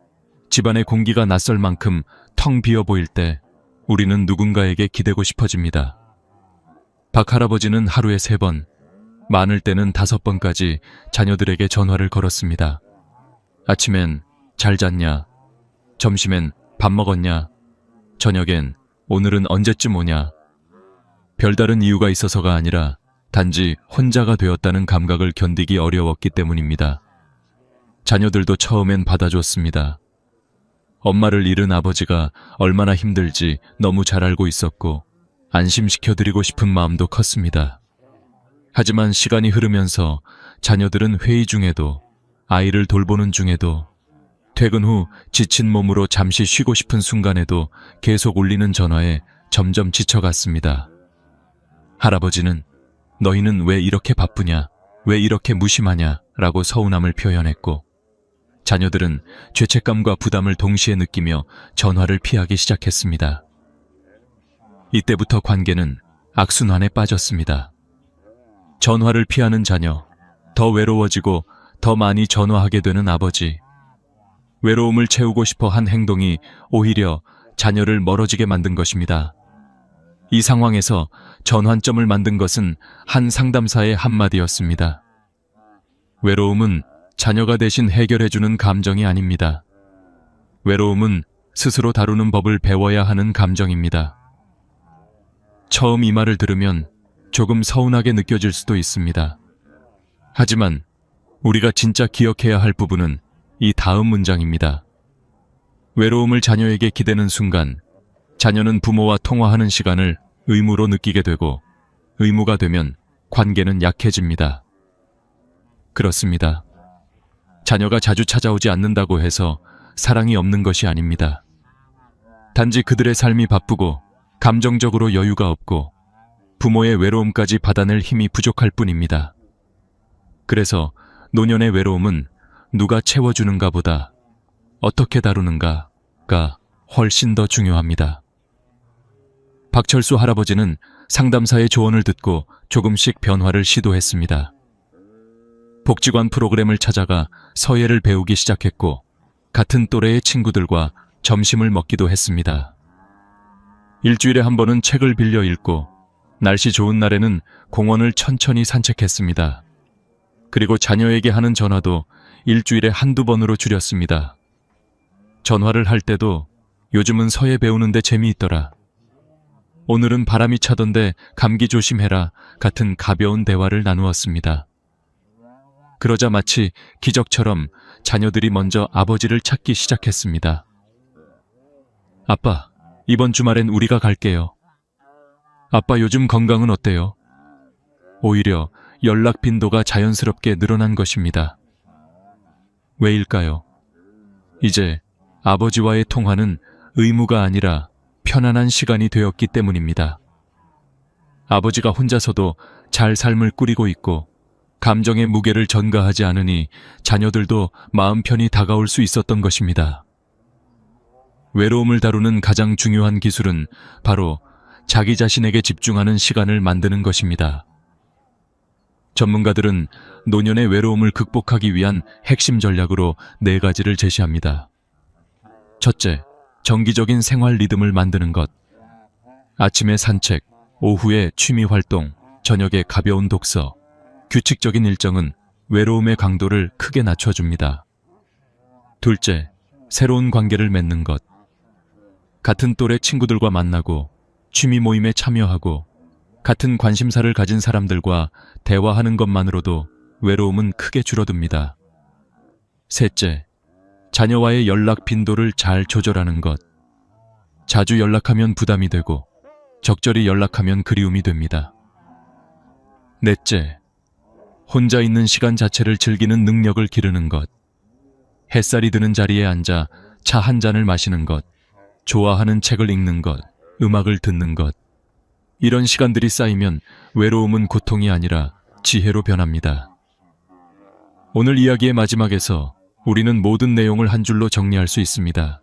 집안의 공기가 낯설 만큼 텅 비어 보일 때 우리는 누군가에게 기대고 싶어집니다. 박 할아버지는 하루에 3번, 많을 때는 5번까지 자녀들에게 전화를 걸었습니다. 아침엔 잘 잤냐? 점심엔 밥 먹었냐? 저녁엔 오늘은 언제쯤 오냐? 별다른 이유가 있어서가 아니라 단지 혼자가 되었다는 감각을 견디기 어려웠기 때문입니다. 자녀들도 처음엔 받아줬습니다. 엄마를 잃은 아버지가 얼마나 힘들지 너무 잘 알고 있었고 안심시켜드리고 싶은 마음도 컸습니다. 하지만 시간이 흐르면서 자녀들은 회의 중에도 아이를 돌보는 중에도 퇴근 후 지친 몸으로 잠시 쉬고 싶은 순간에도 계속 울리는 전화에 점점 지쳐갔습니다. 할아버지는 너희는 왜 이렇게 바쁘냐? 왜 이렇게 무심하냐? 라고 서운함을 표현했고 자녀들은 죄책감과 부담을 동시에 느끼며 전화를 피하기 시작했습니다. 이때부터 관계는 악순환에 빠졌습니다. 전화를 피하는 자녀, 더 외로워지고 더 많이 전화하게 되는 아버지. 외로움을 채우고 싶어 한 행동이 오히려 자녀를 멀어지게 만든 것입니다. 이 상황에서 전환점을 만든 것은 한 상담사의 한마디였습니다. 외로움은 자녀가 대신 해결해주는 감정이 아닙니다. 외로움은 스스로 다루는 법을 배워야 하는 감정입니다. 처음 이 말을 들으면 조금 서운하게 느껴질 수도 있습니다. 하지만 우리가 진짜 기억해야 할 부분은 이 다음 문장입니다. 외로움을 자녀에게 기대는 순간 자녀는 부모와 통화하는 시간을 의무로 느끼게 되고 의무가 되면 관계는 약해집니다. 그렇습니다. 자녀가 자주 찾아오지 않는다고 해서 사랑이 없는 것이 아닙니다. 단지 그들의 삶이 바쁘고 감정적으로 여유가 없고 부모의 외로움까지 받아낼 힘이 부족할 뿐입니다. 그래서 노년의 외로움은 누가 채워주는가 보다 어떻게 다루는가가 훨씬 더 중요합니다. 박철수 할아버지는 상담사의 조언을 듣고 조금씩 변화를 시도했습니다. 복지관 프로그램을 찾아가 서예를 배우기 시작했고 같은 또래의 친구들과 점심을 먹기도 했습니다. 일주일에 한 번은 책을 빌려 읽고 날씨 좋은 날에는 공원을 천천히 산책했습니다. 그리고 자녀에게 하는 전화도 일주일에 한두 번으로 줄였습니다. 전화를 할 때도 요즘은 서예 배우는데 재미있더라. 오늘은 바람이 차던데 감기 조심해라 같은 가벼운 대화를 나누었습니다. 그러자 마치 기적처럼 자녀들이 먼저 아버지를 찾기 시작했습니다. 아빠, 이번 주말엔 우리가 갈게요. 아빠 요즘 건강은 어때요? 오히려 연락 빈도가 자연스럽게 늘어난 것입니다. 왜일까요? 이제 아버지와의 통화는 의무가 아니라 편안한 시간이 되었기 때문입니다. 아버지가 혼자서도 잘 삶을 꾸리고 있고 감정의 무게를 전가하지 않으니 자녀들도 마음 편히 다가올 수 있었던 것입니다. 외로움을 다루는 가장 중요한 기술은 바로 자기 자신에게 집중하는 시간을 만드는 것입니다. 전문가들은 노년의 외로움을 극복하기 위한 핵심 전략으로 4가지를 제시합니다. 첫째, 정기적인 생활 리듬을 만드는 것. 아침에 산책, 오후에 취미 활동, 저녁에 가벼운 독서. 규칙적인 일정은 외로움의 강도를 크게 낮춰줍니다. 둘째, 새로운 관계를 맺는 것. 같은 또래 친구들과 만나고 취미 모임에 참여하고 같은 관심사를 가진 사람들과 대화하는 것만으로도 외로움은 크게 줄어듭니다. 셋째, 자녀와의 연락 빈도를 잘 조절하는 것. 자주 연락하면 부담이 되고 적절히 연락하면 그리움이 됩니다. 넷째, 혼자 있는 시간 자체를 즐기는 능력을 기르는 것. 햇살이 드는 자리에 앉아 차 한 잔을 마시는 것, 좋아하는 책을 읽는 것, 음악을 듣는 것. 이런 시간들이 쌓이면 외로움은 고통이 아니라 지혜로 변합니다. 오늘 이야기의 마지막에서 우리는 모든 내용을 한 줄로 정리할 수 있습니다.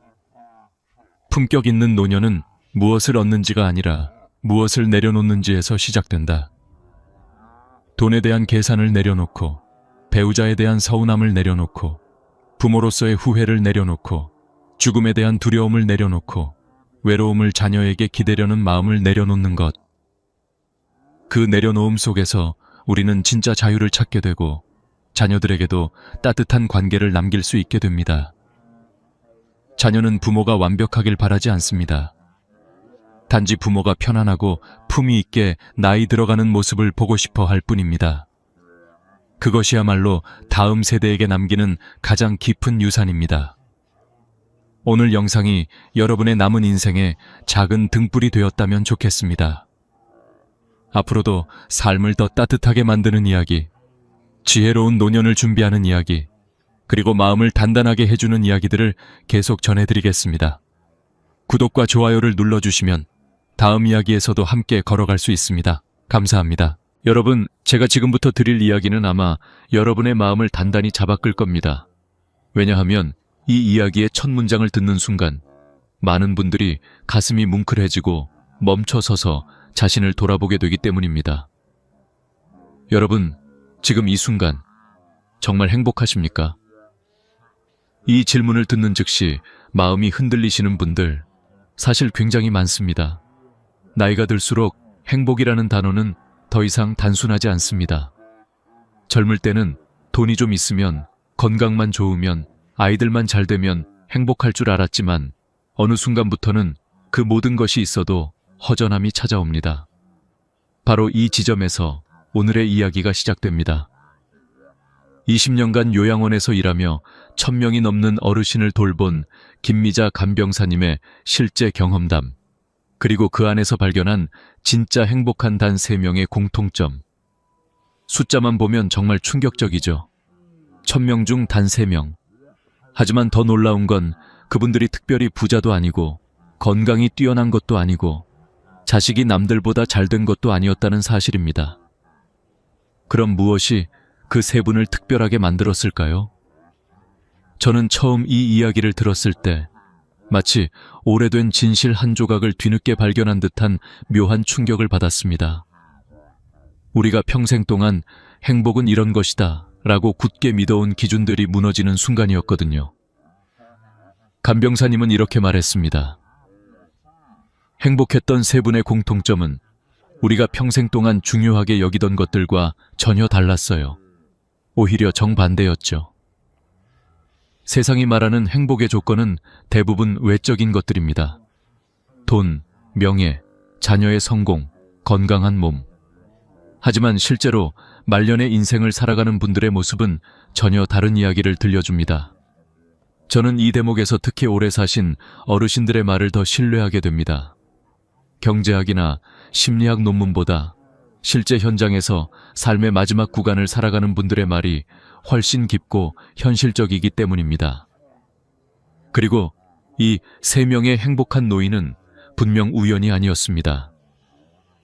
품격 있는 노년은 무엇을 얻는지가 아니라 무엇을 내려놓는지에서 시작된다. 돈에 대한 계산을 내려놓고, 배우자에 대한 서운함을 내려놓고, 부모로서의 후회를 내려놓고, 죽음에 대한 두려움을 내려놓고, 외로움을 자녀에게 기대려는 마음을 내려놓는 것. 그 내려놓음 속에서 우리는 진짜 자유를 찾게 되고 자녀들에게도 따뜻한 관계를 남길 수 있게 됩니다. 자녀는 부모가 완벽하길 바라지 않습니다. 단지 부모가 편안하고 품위 있게 나이 들어가는 모습을 보고 싶어 할 뿐입니다. 그것이야말로 다음 세대에게 남기는 가장 깊은 유산입니다. 오늘 영상이 여러분의 남은 인생에 작은 등불이 되었다면 좋겠습니다. 앞으로도 삶을 더 따뜻하게 만드는 이야기, 지혜로운 노년을 준비하는 이야기, 그리고 마음을 단단하게 해주는 이야기들을 계속 전해드리겠습니다. 구독과 좋아요를 눌러주시면 다음 이야기에서도 함께 걸어갈 수 있습니다. 감사합니다. 여러분, 제가 지금부터 드릴 이야기는 아마 여러분의 마음을 단단히 잡아끌 겁니다. 왜냐하면 이 이야기의 첫 문장을 듣는 순간 많은 분들이 가슴이 뭉클해지고 멈춰서서 자신을 돌아보게 되기 때문입니다. 여러분, 지금 이 순간 정말 행복하십니까? 이 질문을 듣는 즉시 마음이 흔들리시는 분들 사실 굉장히 많습니다. 나이가 들수록 행복이라는 단어는 더 이상 단순하지 않습니다. 젊을 때는 돈이 좀 있으면, 건강만 좋으면, 아이들만 잘 되면 행복할 줄 알았지만 어느 순간부터는 그 모든 것이 있어도 허전함이 찾아옵니다. 바로 이 지점에서 오늘의 이야기가 시작됩니다. 20년간 요양원에서 일하며 1000명이 넘는 어르신을 돌본 김미자 간병사님의 실제 경험담, 그리고 그 안에서 발견한 진짜 행복한 단 3명의 공통점. 숫자만 보면 정말 충격적이죠. 1000명 중 단 3명. 하지만 더 놀라운 건 그분들이 특별히 부자도 아니고 건강이 뛰어난 것도 아니고 자식이 남들보다 잘된 것도 아니었다는 사실입니다. 그럼 무엇이 그 3분을 특별하게 만들었을까요? 저는 처음 이 이야기를 들었을 때 마치 오래된 진실 한 조각을 뒤늦게 발견한 듯한 묘한 충격을 받았습니다. 우리가 평생 동안 행복은 이런 것이다 라고 굳게 믿어온 기준들이 무너지는 순간이었거든요. 간병사님은 이렇게 말했습니다. 행복했던 3분의 공통점은 우리가 평생 동안 중요하게 여기던 것들과 전혀 달랐어요. 오히려 정반대였죠. 세상이 말하는 행복의 조건은 대부분 외적인 것들입니다. 돈, 명예, 자녀의 성공, 건강한 몸. 하지만 실제로 말년의 인생을 살아가는 분들의 모습은 전혀 다른 이야기를 들려줍니다. 저는 이 대목에서 특히 오래 사신 어르신들의 말을 더 신뢰하게 됩니다. 경제학이나 심리학 논문보다 실제 현장에서 삶의 마지막 구간을 살아가는 분들의 말이 훨씬 깊고 현실적이기 때문입니다. 그리고 이 3명의 행복한 노인은 분명 우연이 아니었습니다.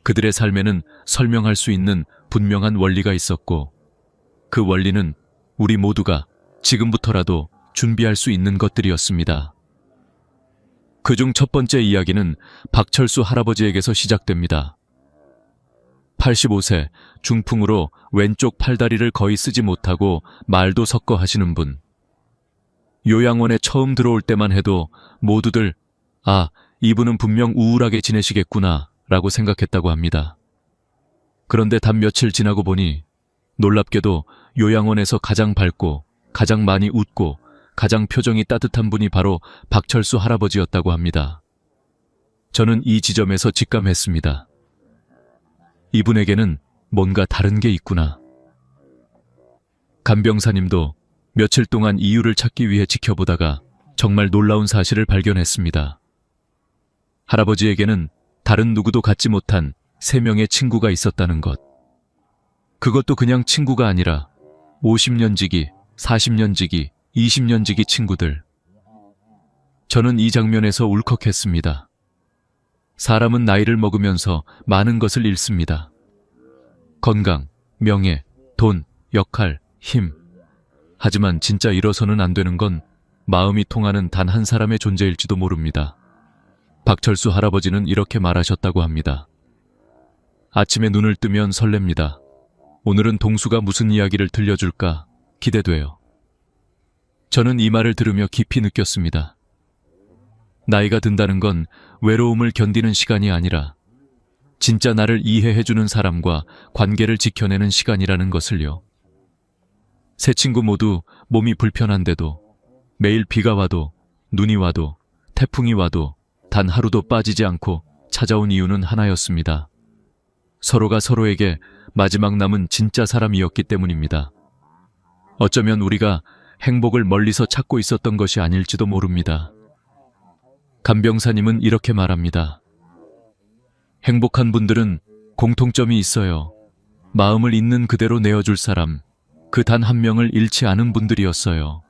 그들의 삶에는 설명할 수 있는 분명한 원리가 있었고, 그 원리는 우리 모두가 지금부터라도 준비할 수 있는 것들이었습니다. 그중 첫 번째 이야기는 박철수 할아버지에게서 시작됩니다. 85세, 중풍으로 왼쪽 팔다리를 거의 쓰지 못하고 말도 섞어 하시는 분. 요양원에 처음 들어올 때만 해도 모두들 이분은 분명 우울하게 지내시겠구나 라고 생각했다고 합니다. 그런데 단 며칠 지나고 보니 놀랍게도 요양원에서 가장 밝고 가장 많이 웃고 가장 표정이 따뜻한 분이 바로 박철수 할아버지였다고 합니다. 저는 이 지점에서 직감했습니다. 이분에게는 뭔가 다른 게 있구나. 간병사님도 며칠 동안 이유를 찾기 위해 지켜보다가 정말 놀라운 사실을 발견했습니다. 할아버지에게는 다른 누구도 갖지 못한 3명의 친구가 있었다는 것. 그것도 그냥 친구가 아니라 50년 지기, 40년 지기, 20년 지기 친구들. 저는 이 장면에서 울컥했습니다. 사람은 나이를 먹으면서 많은 것을 잃습니다. 건강, 명예, 돈, 역할, 힘. 하지만 진짜 잃어서는 안 되는 건 마음이 통하는 단 한 사람의 존재일지도 모릅니다. 박철수 할아버지는 이렇게 말하셨다고 합니다. 아침에 눈을 뜨면 설렙니다. 오늘은 동수가 무슨 이야기를 들려줄까 기대돼요. 저는 이 말을 들으며 깊이 느꼈습니다. 나이가 든다는 건 외로움을 견디는 시간이 아니라 진짜 나를 이해해주는 사람과 관계를 지켜내는 시간이라는 것을요. 세 친구 모두 몸이 불편한데도 매일 비가 와도 눈이 와도 태풍이 와도 단 하루도 빠지지 않고 찾아온 이유는 하나였습니다. 서로가 서로에게 마지막 남은 진짜 사람이었기 때문입니다. 어쩌면 우리가 행복을 멀리서 찾고 있었던 것이 아닐지도 모릅니다. 간병사님은 이렇게 말합니다. 행복한 분들은 공통점이 있어요. 마음을 있는 그대로 내어줄 사람, 그 단 한 명을 잃지 않은 분들이었어요.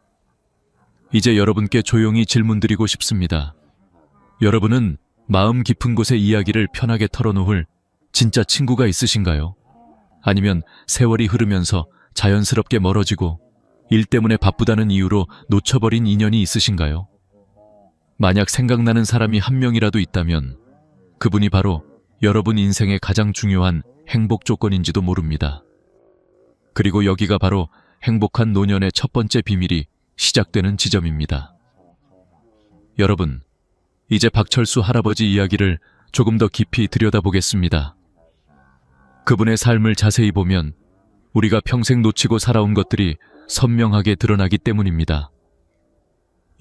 이제 여러분께 조용히 질문드리고 싶습니다. 여러분은 마음 깊은 곳에 이야기를 편하게 털어놓을 진짜 친구가 있으신가요? 아니면 세월이 흐르면서 자연스럽게 멀어지고 일 때문에 바쁘다는 이유로 놓쳐버린 인연이 있으신가요? 만약 생각나는 사람이 한 명이라도 있다면 그분이 바로 여러분 인생의 가장 중요한 행복 조건인지도 모릅니다. 그리고 여기가 바로 행복한 노년의 첫 번째 비밀이 시작되는 지점입니다. 여러분, 이제 박철수 할아버지 이야기를 조금 더 깊이 들여다보겠습니다. 그분의 삶을 자세히 보면 우리가 평생 놓치고 살아온 것들이 선명하게 드러나기 때문입니다.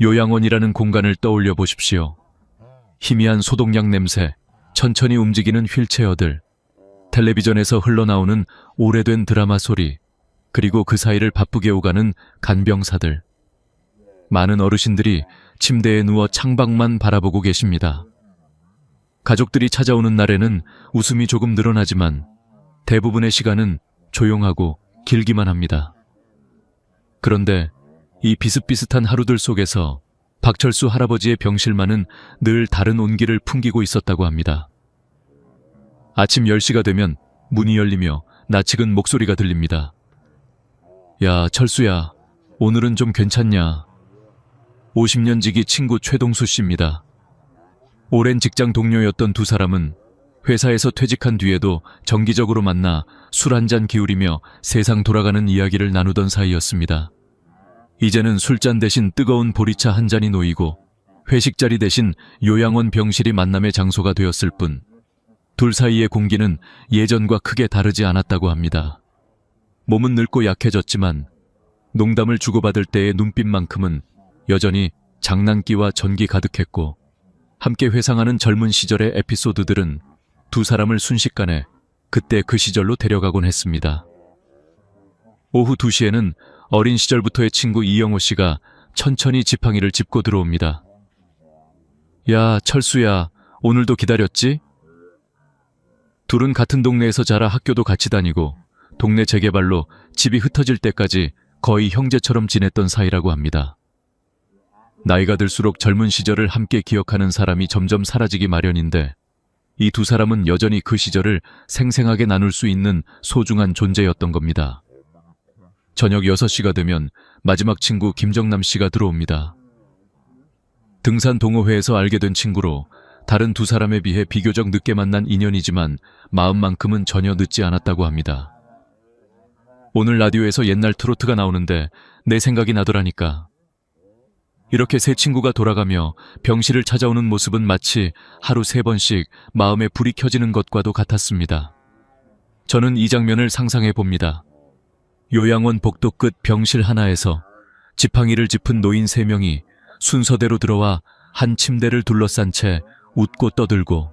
요양원이라는 공간을 떠올려 보십시오. 희미한 소독약 냄새, 천천히 움직이는 휠체어들, 텔레비전에서 흘러나오는 오래된 드라마 소리, 그리고 그 사이를 바쁘게 오가는 간병사들. 많은 어르신들이 침대에 누워 창밖만 바라보고 계십니다. 가족들이 찾아오는 날에는 웃음이 조금 늘어나지만 대부분의 시간은 조용하고 길기만 합니다. 그런데 이 비슷비슷한 하루들 속에서 박철수 할아버지의 병실만은 늘 다른 온기를 풍기고 있었다고 합니다. 아침 10시가 되면 문이 열리며 낯익은 목소리가 들립니다. 야, 철수야, 오늘은 좀 괜찮냐? 50년 지기 친구 최동수 씨입니다. 오랜 직장 동료였던 두 사람은 회사에서 퇴직한 뒤에도 정기적으로 만나 술 한잔 기울이며 세상 돌아가는 이야기를 나누던 사이였습니다. 이제는 술잔 대신 뜨거운 보리차 한 잔이 놓이고 회식 자리 대신 요양원 병실이 만남의 장소가 되었을 뿐 둘 사이의 공기는 예전과 크게 다르지 않았다고 합니다. 몸은 늙고 약해졌지만 농담을 주고받을 때의 눈빛만큼은 여전히 장난기와 전기 가득했고 함께 회상하는 젊은 시절의 에피소드들은 두 사람을 순식간에 그때 그 시절로 데려가곤 했습니다. 오후 2시에는 어린 시절부터의 친구 이영호 씨가 천천히 지팡이를 짚고 들어옵니다. 야, 철수야, 오늘도 기다렸지? 둘은 같은 동네에서 자라 학교도 같이 다니고 동네 재개발로 집이 흩어질 때까지 거의 형제처럼 지냈던 사이라고 합니다. 나이가 들수록 젊은 시절을 함께 기억하는 사람이 점점 사라지기 마련인데 이 두 사람은 여전히 그 시절을 생생하게 나눌 수 있는 소중한 존재였던 겁니다. 저녁 6시가 되면 마지막 친구 김정남 씨가 들어옵니다. 등산 동호회에서 알게 된 친구로 다른 두 사람에 비해 비교적 늦게 만난 인연이지만 마음만큼은 전혀 늦지 않았다고 합니다. 오늘 라디오에서 옛날 트로트가 나오는데 내 생각이 나더라니까. 이렇게 세 친구가 돌아가며 병실을 찾아오는 모습은 마치 하루 3번씩 마음에 불이 켜지는 것과도 같았습니다. 저는 이 장면을 상상해 봅니다. 요양원 복도 끝 병실 하나에서 지팡이를 짚은 노인 3명이 순서대로 들어와 한 침대를 둘러싼 채 웃고 떠들고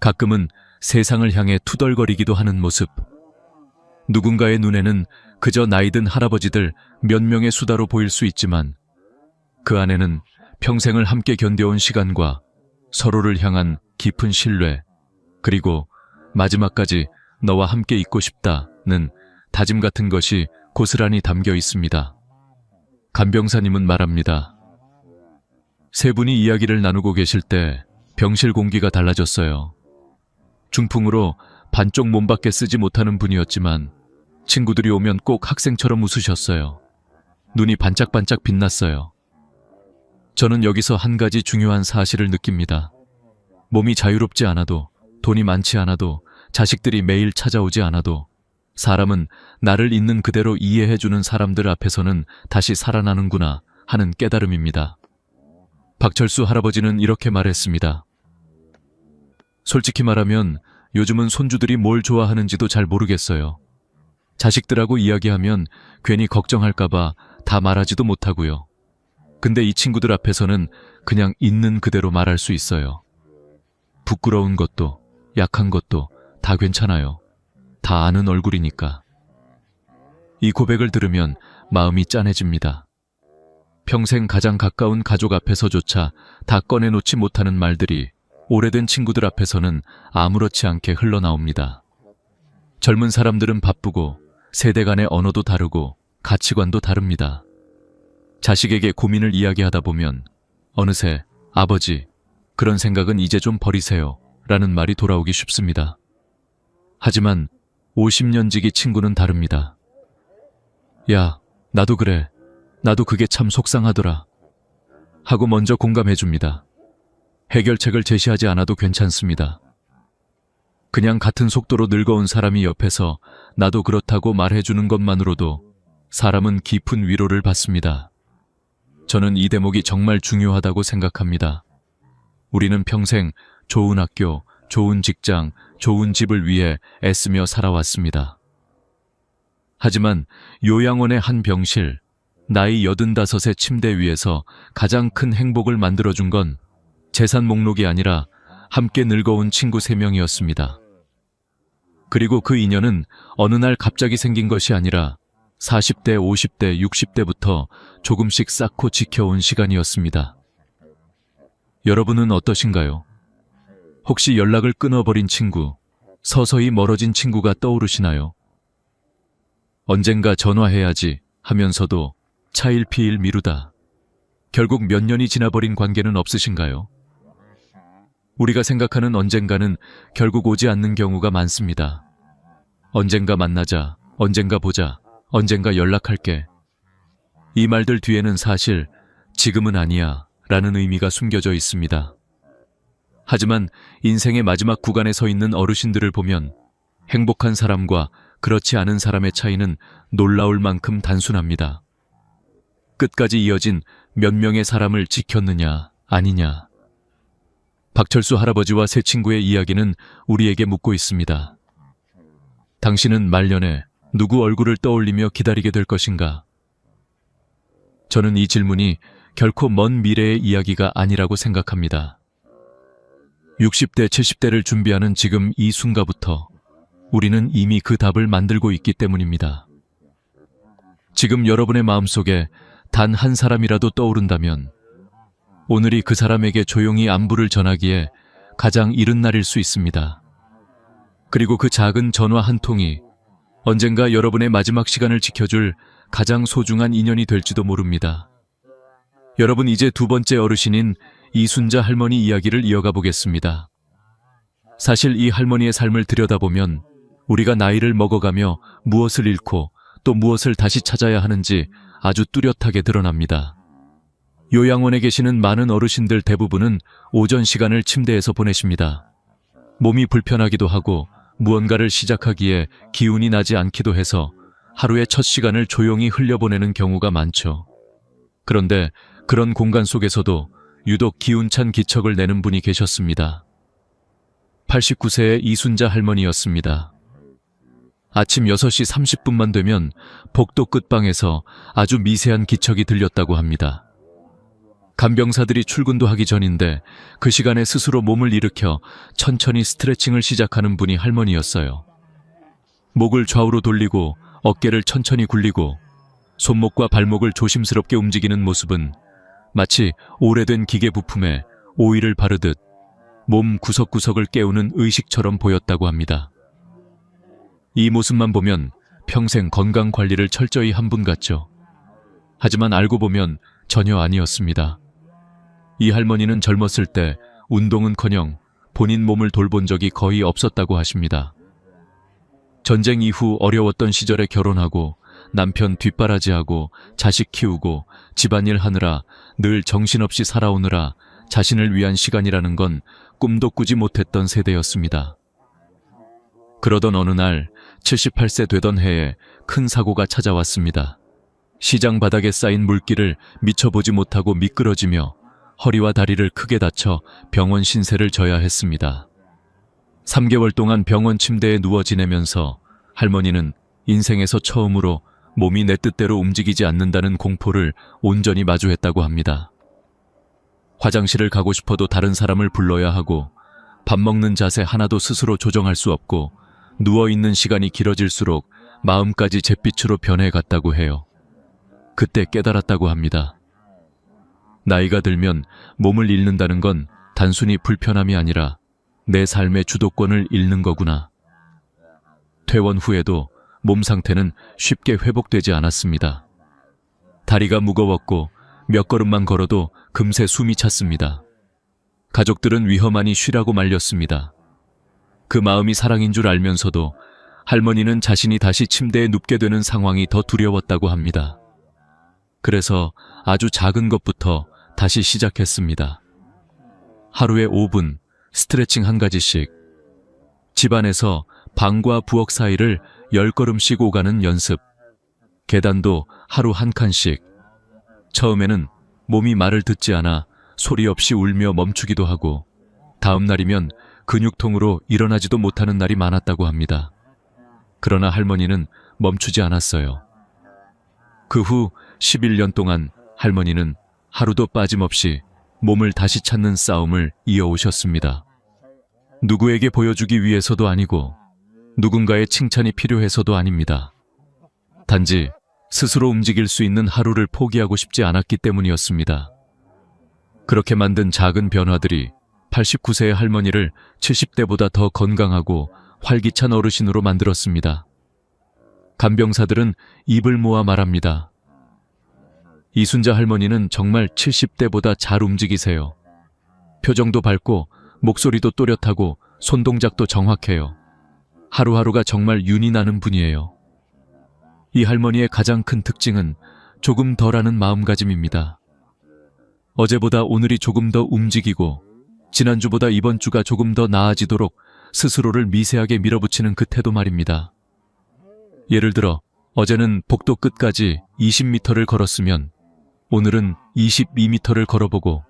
가끔은 세상을 향해 투덜거리기도 하는 모습. 누군가의 눈에는 그저 나이든 할아버지들 몇 명의 수다로 보일 수 있지만 그 안에는 평생을 함께 견뎌온 시간과 서로를 향한 깊은 신뢰, 그리고 마지막까지 너와 함께 있고 싶다는 다짐 같은 것이 고스란히 담겨 있습니다. 간병사님은 말합니다. 세 분이 이야기를 나누고 계실 때 병실 공기가 달라졌어요. 중풍으로 반쪽 몸밖에 쓰지 못하는 분이었지만 친구들이 오면 꼭 학생처럼 웃으셨어요. 눈이 반짝반짝 빛났어요. 저는 여기서 한 가지 중요한 사실을 느낍니다. 몸이 자유롭지 않아도, 돈이 많지 않아도, 자식들이 매일 찾아오지 않아도 사람은 나를 있는 그대로 이해해주는 사람들 앞에서는 다시 살아나는구나 하는 깨달음입니다. 박철수 할아버지는 이렇게 말했습니다. 솔직히 말하면 요즘은 손주들이 뭘 좋아하는지도 잘 모르겠어요. 자식들하고 이야기하면 괜히 걱정할까봐 다 말하지도 못하고요. 근데 이 친구들 앞에서는 그냥 있는 그대로 말할 수 있어요. 부끄러운 것도 약한 것도 다 괜찮아요. 다 아는 얼굴이니까. 이 고백을 들으면 마음이 짠해집니다. 평생 가장 가까운 가족 앞에서조차 다 꺼내놓지 못하는 말들이 오래된 친구들 앞에서는 아무렇지 않게 흘러나옵니다. 젊은 사람들은 바쁘고 세대 간의 언어도 다르고 가치관도 다릅니다. 자식에게 고민을 이야기하다 보면 어느새 아버지, 그런 생각은 이제 좀 버리세요 라는 말이 돌아오기 쉽습니다. 하지만 50년 지기 친구는 다릅니다. 야, 나도 그래. 나도 그게 참 속상하더라. 하고 먼저 공감해줍니다. 해결책을 제시하지 않아도 괜찮습니다. 그냥 같은 속도로 늙어온 사람이 옆에서 나도 그렇다고 말해주는 것만으로도 사람은 깊은 위로를 받습니다. 저는 이 대목이 정말 중요하다고 생각합니다. 우리는 평생 좋은 학교, 좋은 직장, 좋은 집을 위해 애쓰며 살아왔습니다. 하지만 요양원의 한 병실, 나이 85의 침대 위에서 가장 큰 행복을 만들어준 건 재산 목록이 아니라 함께 늙어온 친구 3명이었습니다. 그리고 그 인연은 어느 날 갑자기 생긴 것이 아니라 40대, 50대, 60대부터 조금씩 쌓고 지켜온 시간이었습니다. 여러분은 어떠신가요? 혹시 연락을 끊어버린 친구, 서서히 멀어진 친구가 떠오르시나요? 언젠가 전화해야지 하면서도 차일피일 미루다. 결국 몇 년이 지나버린 관계는 없으신가요? 우리가 생각하는 언젠가는 결국 오지 않는 경우가 많습니다. 언젠가 만나자, 언젠가 보자, 언젠가 연락할게. 이 말들 뒤에는 사실 지금은 아니야 라는 의미가 숨겨져 있습니다. 하지만 인생의 마지막 구간에 서 있는 어르신들을 보면 행복한 사람과 그렇지 않은 사람의 차이는 놀라울 만큼 단순합니다. 끝까지 이어진 몇 명의 사람을 지켰느냐, 아니냐. 박철수 할아버지와 새 친구의 이야기는 우리에게 묻고 있습니다. 당신은 말년에 누구 얼굴을 떠올리며 기다리게 될 것인가? 저는 이 질문이 결코 먼 미래의 이야기가 아니라고 생각합니다. 60대, 70대를 준비하는 지금 이 순간부터 우리는 이미 그 답을 만들고 있기 때문입니다. 지금 여러분의 마음속에 단 한 사람이라도 떠오른다면 오늘이 그 사람에게 조용히 안부를 전하기에 가장 이른 날일 수 있습니다. 그리고 그 작은 전화 한 통이 언젠가 여러분의 마지막 시간을 지켜줄 가장 소중한 인연이 될지도 모릅니다. 여러분, 이제 두 번째 어르신인 이순자 할머니 이야기를 이어가 보겠습니다. 사실 이 할머니의 삶을 들여다보면 우리가 나이를 먹어가며 무엇을 잃고 또 무엇을 다시 찾아야 하는지 아주 뚜렷하게 드러납니다. 요양원에 계시는 많은 어르신들 대부분은 오전 시간을 침대에서 보내십니다. 몸이 불편하기도 하고 무언가를 시작하기에 기운이 나지 않기도 해서 하루의 첫 시간을 조용히 흘려보내는 경우가 많죠. 그런데 그런 공간 속에서도 유독 기운찬 기척을 내는 분이 계셨습니다. 89세의 이순자 할머니였습니다. 아침 6시 30분만 되면 복도 끝방에서 아주 미세한 기척이 들렸다고 합니다. 간병사들이 출근도 하기 전인데 그 시간에 스스로 몸을 일으켜 천천히 스트레칭을 시작하는 분이 할머니였어요. 목을 좌우로 돌리고 어깨를 천천히 굴리고 손목과 발목을 조심스럽게 움직이는 모습은 마치 오래된 기계 부품에 오일을 바르듯 몸 구석구석을 깨우는 의식처럼 보였다고 합니다. 이 모습만 보면 평생 건강 관리를 철저히 한 분 같죠. 하지만 알고 보면 전혀 아니었습니다. 이 할머니는 젊었을 때 운동은커녕 본인 몸을 돌본 적이 거의 없었다고 하십니다. 전쟁 이후 어려웠던 시절에 결혼하고 남편 뒷바라지하고 자식 키우고 집안일 하느라 늘 정신없이 살아오느라 자신을 위한 시간이라는 건 꿈도 꾸지 못했던 세대였습니다. 그러던 어느 날 78세 되던 해에 큰 사고가 찾아왔습니다. 시장 바닥에 쌓인 물기를 미처 보지 못하고 미끄러지며 허리와 다리를 크게 다쳐 병원 신세를 져야 했습니다. 3개월 동안 병원 침대에 누워 지내면서 할머니는 인생에서 처음으로 몸이 내 뜻대로 움직이지 않는다는 공포를 온전히 마주했다고 합니다. 화장실을 가고 싶어도 다른 사람을 불러야 하고 밥 먹는 자세 하나도 스스로 조정할 수 없고 누워있는 시간이 길어질수록 마음까지 잿빛으로 변해갔다고 해요. 그때 깨달았다고 합니다. 나이가 들면 몸을 잃는다는 건 단순히 불편함이 아니라 내 삶의 주도권을 잃는 거구나. 퇴원 후에도 몸 상태는 쉽게 회복되지 않았습니다. 다리가 무거웠고 몇 걸음만 걸어도 금세 숨이 찼습니다. 가족들은 위험하니 쉬라고 말렸습니다. 그 마음이 사랑인 줄 알면서도 할머니는 자신이 다시 침대에 눕게 되는 상황이 더 두려웠다고 합니다. 그래서 아주 작은 것부터 다시 시작했습니다. 하루에 5분 스트레칭 한 가지씩, 집안에서 방과 부엌 사이를 10걸음씩 오가는 연습, 계단도 하루 한 칸씩. 처음에는 몸이 말을 듣지 않아 소리 없이 울며 멈추기도 하고 다음 날이면 근육통으로 일어나지도 못하는 날이 많았다고 합니다. 그러나 할머니는 멈추지 않았어요. 그 후 11년 동안 할머니는 하루도 빠짐없이 몸을 다시 찾는 싸움을 이어오셨습니다. 누구에게 보여주기 위해서도 아니고 누군가의 칭찬이 필요해서도 아닙니다. 단지 스스로 움직일 수 있는 하루를 포기하고 싶지 않았기 때문이었습니다. 그렇게 만든 작은 변화들이 89세의 할머니를 70대보다 더 건강하고 활기찬 어르신으로 만들었습니다. 간병사들은 입을 모아 말합니다. 이순자 할머니는 정말 70대보다 잘 움직이세요. 표정도 밝고 목소리도 또렷하고 손동작도 정확해요. 하루하루가 정말 윤이 나는 분이에요. 이 할머니의 가장 큰 특징은 조금 덜하는 마음가짐입니다. 어제보다 오늘이 조금 더 움직이고 지난주보다 이번 주가 조금 더 나아지도록 스스로를 미세하게 밀어붙이는 그 태도 말입니다. 예를 들어 어제는 복도 끝까지 20m를 걸었으면 오늘은 22m를 걸어보고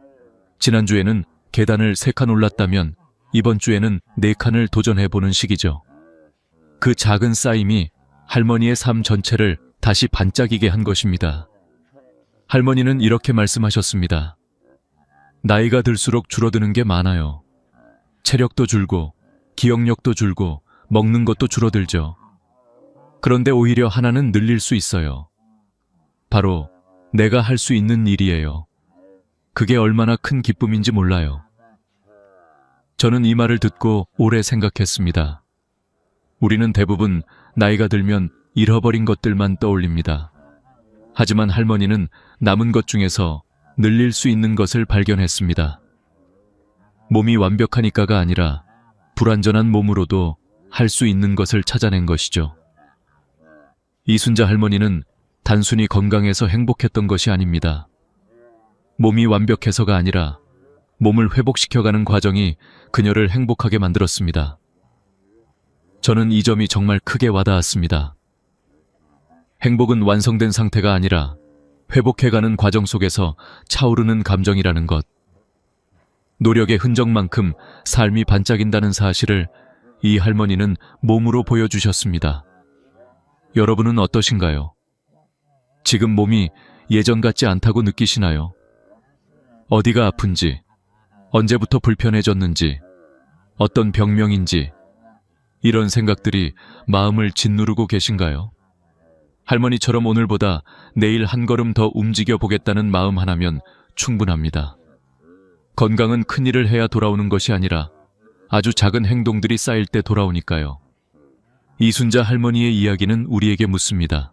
지난주에는 계단을 3칸 올랐다면 이번 주에는 4칸을 도전해보는 식이죠. 그 작은 쌓임이 할머니의 삶 전체를 다시 반짝이게 한 것입니다. 할머니는 이렇게 말씀하셨습니다. 나이가 들수록 줄어드는 게 많아요. 체력도 줄고 기억력도 줄고 먹는 것도 줄어들죠. 그런데 오히려 하나는 늘릴 수 있어요. 바로 내가 할 수 있는 일이에요. 그게 얼마나 큰 기쁨인지 몰라요. 저는 이 말을 듣고 오래 생각했습니다. 우리는 대부분 나이가 들면 잃어버린 것들만 떠올립니다. 하지만 할머니는 남은 것 중에서 늘릴 수 있는 것을 발견했습니다. 몸이 완벽하니까가 아니라 불완전한 몸으로도 할 수 있는 것을 찾아낸 것이죠. 이순자 할머니는 단순히 건강해서 행복했던 것이 아닙니다. 몸이 완벽해서가 아니라 몸을 회복시켜가는 과정이 그녀를 행복하게 만들었습니다. 저는 이 점이 정말 크게 와닿았습니다. 행복은 완성된 상태가 아니라 회복해가는 과정 속에서 차오르는 감정이라는 것. 노력의 흔적만큼 삶이 반짝인다는 사실을 이 할머니는 몸으로 보여주셨습니다. 여러분은 어떠신가요? 지금 몸이 예전 같지 않다고 느끼시나요? 어디가 아픈지, 언제부터 불편해졌는지, 어떤 병명인지, 이런 생각들이 마음을 짓누르고 계신가요? 할머니처럼 오늘보다 내일 한 걸음 더 움직여 보겠다는 마음 하나면 충분합니다. 건강은 큰일을 해야 돌아오는 것이 아니라 아주 작은 행동들이 쌓일 때 돌아오니까요. 이순자 할머니의 이야기는 우리에게 묻습니다.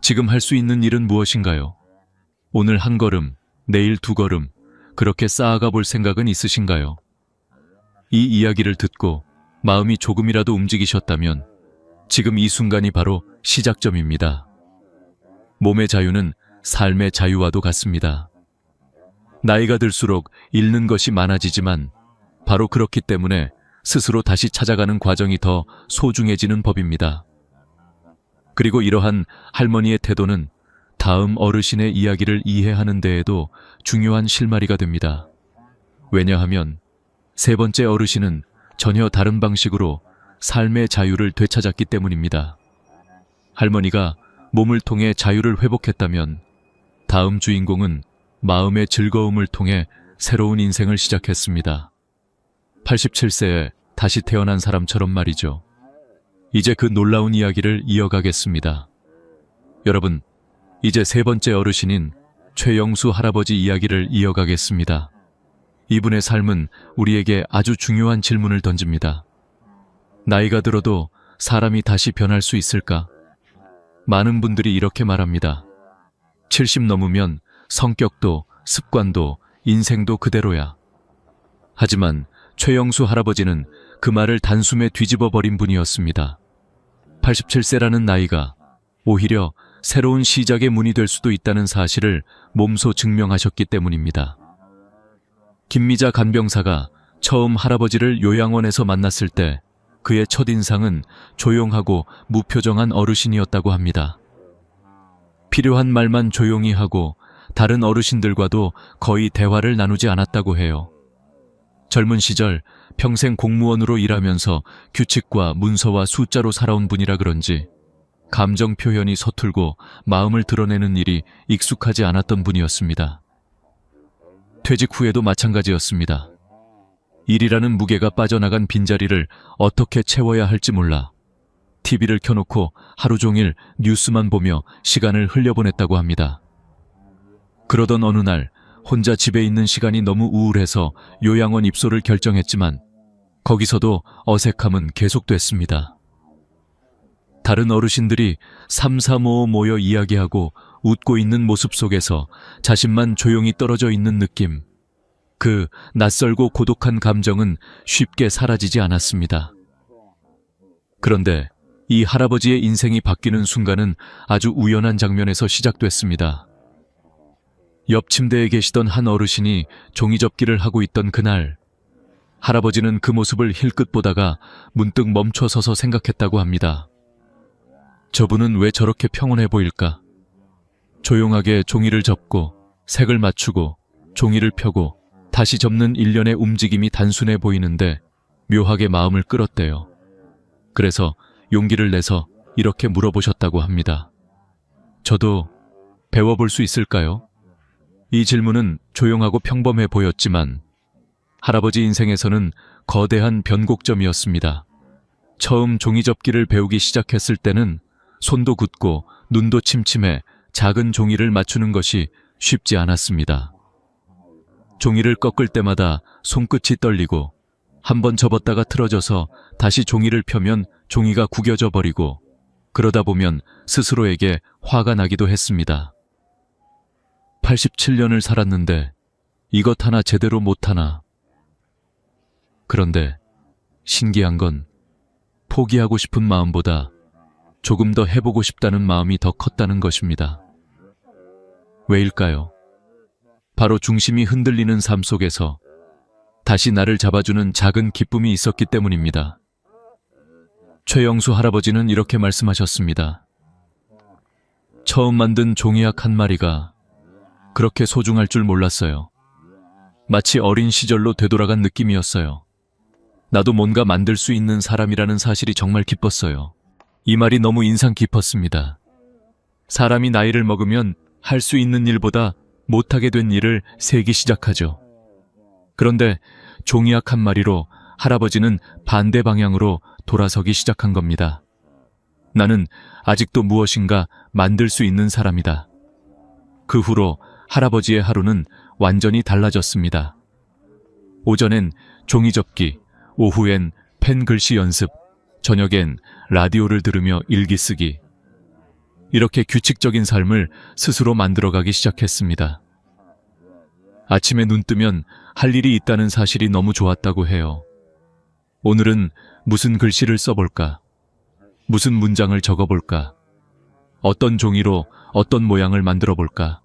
지금 할 수 있는 일은 무엇인가요? 오늘 한 걸음, 내일 2걸음, 그렇게 쌓아가 볼 생각은 있으신가요? 이 이야기를 듣고 마음이 조금이라도 움직이셨다면 지금 이 순간이 바로 시작점입니다. 몸의 자유는 삶의 자유와도 같습니다. 나이가 들수록 잃는 것이 많아지지만 바로 그렇기 때문에 스스로 다시 찾아가는 과정이 더 소중해지는 법입니다. 그리고 이러한 할머니의 태도는 다음 어르신의 이야기를 이해하는 데에도 중요한 실마리가 됩니다. 왜냐하면 3번째 어르신은 전혀 다른 방식으로 삶의 자유를 되찾았기 때문입니다. 할머니가 몸을 통해 자유를 회복했다면 다음 주인공은 마음의 즐거움을 통해 새로운 인생을 시작했습니다. 87세에 다시 태어난 사람처럼 말이죠. 이제 그 놀라운 이야기를 이어가겠습니다. 여러분, 이제 3번째 어르신인 최영수 할아버지 이야기를 이어가겠습니다. 이분의 삶은 우리에게 아주 중요한 질문을 던집니다. 나이가 들어도 사람이 다시 변할 수 있을까? 많은 분들이 이렇게 말합니다. 70 넘으면 성격도 습관도 인생도 그대로야. 하지만 최영수 할아버지는 그 말을 단숨에 뒤집어 버린 분이었습니다. 87세라는 나이가 오히려 새로운 시작의 문이 될 수도 있다는 사실을 몸소 증명하셨기 때문입니다. 김미자 간병사가 처음 할아버지를 요양원에서 만났을 때 그의 첫인상은 조용하고 무표정한 어르신이었다고 합니다. 필요한 말만 조용히 하고 다른 어르신들과도 거의 대화를 나누지 않았다고 해요. 젊은 시절 평생 공무원으로 일하면서 규칙과 문서와 숫자로 살아온 분이라 그런지 감정 표현이 서툴고 마음을 드러내는 일이 익숙하지 않았던 분이었습니다. 퇴직 후에도 마찬가지였습니다. 일이라는 무게가 빠져나간 빈자리를 어떻게 채워야 할지 몰라 TV를 켜놓고 하루 종일 뉴스만 보며 시간을 흘려보냈다고 합니다. 그러던 어느 날 혼자 집에 있는 시간이 너무 우울해서 요양원 입소를 결정했지만 거기서도 어색함은 계속됐습니다. 다른 어르신들이 삼삼오오 모여 이야기하고 웃고 있는 모습 속에서 자신만 조용히 떨어져 있는 느낌. 그 낯설고 고독한 감정은 쉽게 사라지지 않았습니다. 그런데 이 할아버지의 인생이 바뀌는 순간은 아주 우연한 장면에서 시작됐습니다. 옆 침대에 계시던 한 어르신이 종이접기를 하고 있던 그날, 할아버지는 그 모습을 힐끗 보다가 문득 멈춰 서서 생각했다고 합니다. 저분은 왜 저렇게 평온해 보일까? 조용하게 종이를 접고 색을 맞추고 종이를 펴고 다시 접는 일련의 움직임이 단순해 보이는데 묘하게 마음을 끌었대요. 그래서 용기를 내서 이렇게 물어보셨다고 합니다. 저도 배워볼 수 있을까요? 이 질문은 조용하고 평범해 보였지만 할아버지 인생에서는 거대한 변곡점이었습니다. 처음 종이접기를 배우기 시작했을 때는 손도 굳고 눈도 침침해 작은 종이를 맞추는 것이 쉽지 않았습니다. 종이를 꺾을 때마다 손끝이 떨리고 한번 접었다가 틀어져서 다시 종이를 펴면 종이가 구겨져 버리고 그러다 보면 스스로에게 화가 나기도 했습니다. 87년을 살았는데 이것 하나 제대로 못하나. 그런데 신기한 건 포기하고 싶은 마음보다 조금 더 해보고 싶다는 마음이 더 컸다는 것입니다. 왜일까요? 바로 중심이 흔들리는 삶 속에서 다시 나를 잡아주는 작은 기쁨이 있었기 때문입니다. 최영수 할아버지는 이렇게 말씀하셨습니다. 처음 만든 종이약 한 마리가 그렇게 소중할 줄 몰랐어요. 마치 어린 시절로 되돌아간 느낌이었어요. 나도 뭔가 만들 수 있는 사람이라는 사실이 정말 기뻤어요. 이 말이 너무 인상 깊었습니다. 사람이 나이를 먹으면 할 수 있는 일보다 못하게 된 일을 세기 시작하죠. 그런데 종이약 한 마리로 할아버지는 반대 방향으로 돌아서기 시작한 겁니다. 나는 아직도 무엇인가 만들 수 있는 사람이다. 그 후로 할아버지의 하루는 완전히 달라졌습니다. 오전엔 종이접기, 오후엔 펜 글씨 연습, 저녁엔 라디오를 들으며 일기 쓰기. 이렇게 규칙적인 삶을 스스로 만들어가기 시작했습니다. 아침에 눈 뜨면 할 일이 있다는 사실이 너무 좋았다고 해요. 오늘은 무슨 글씨를 써볼까? 무슨 문장을 적어볼까? 어떤 종이로 어떤 모양을 만들어볼까?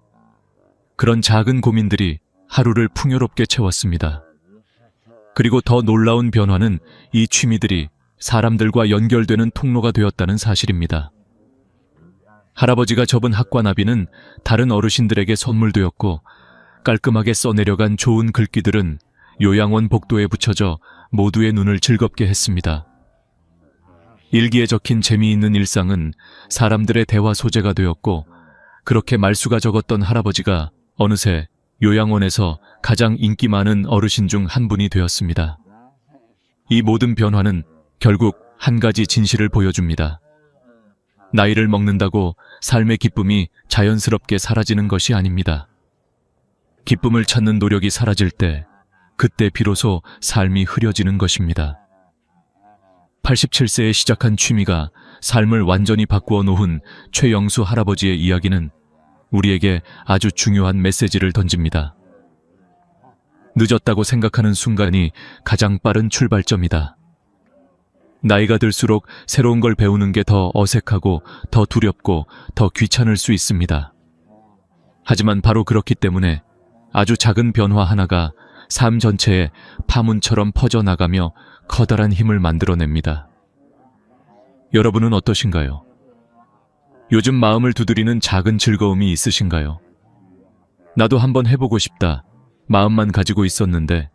그런 작은 고민들이 하루를 풍요롭게 채웠습니다. 그리고 더 놀라운 변화는 이 취미들이 사람들과 연결되는 통로가 되었다는 사실입니다. 할아버지가 접은 학과나비는 다른 어르신들에게 선물되었고 깔끔하게 써내려간 좋은 글귀들은 요양원 복도에 붙여져 모두의 눈을 즐겁게 했습니다. 일기에 적힌 재미있는 일상은 사람들의 대화 소재가 되었고 그렇게 말수가 적었던 할아버지가 어느새 요양원에서 가장 인기 많은 어르신 중 한 분이 되었습니다. 이 모든 변화는 결국 한 가지 진실을 보여줍니다. 나이를 먹는다고 삶의 기쁨이 자연스럽게 사라지는 것이 아닙니다. 기쁨을 찾는 노력이 사라질 때, 그때 비로소 삶이 흐려지는 것입니다. 87세에 시작한 취미가 삶을 완전히 바꾸어 놓은 최영수 할아버지의 이야기는 우리에게 아주 중요한 메시지를 던집니다. 늦었다고 생각하는 순간이 가장 빠른 출발점이다. 나이가 들수록 새로운 걸 배우는 게 더 어색하고 더 두렵고 더 귀찮을 수 있습니다. 하지만 바로 그렇기 때문에 아주 작은 변화 하나가 삶 전체에 파문처럼 퍼져나가며 커다란 힘을 만들어냅니다. 여러분은 어떠신가요? 요즘 마음을 두드리는 작은 즐거움이 있으신가요? 나도 한번 해보고 싶다. 마음만 가지고 있었는데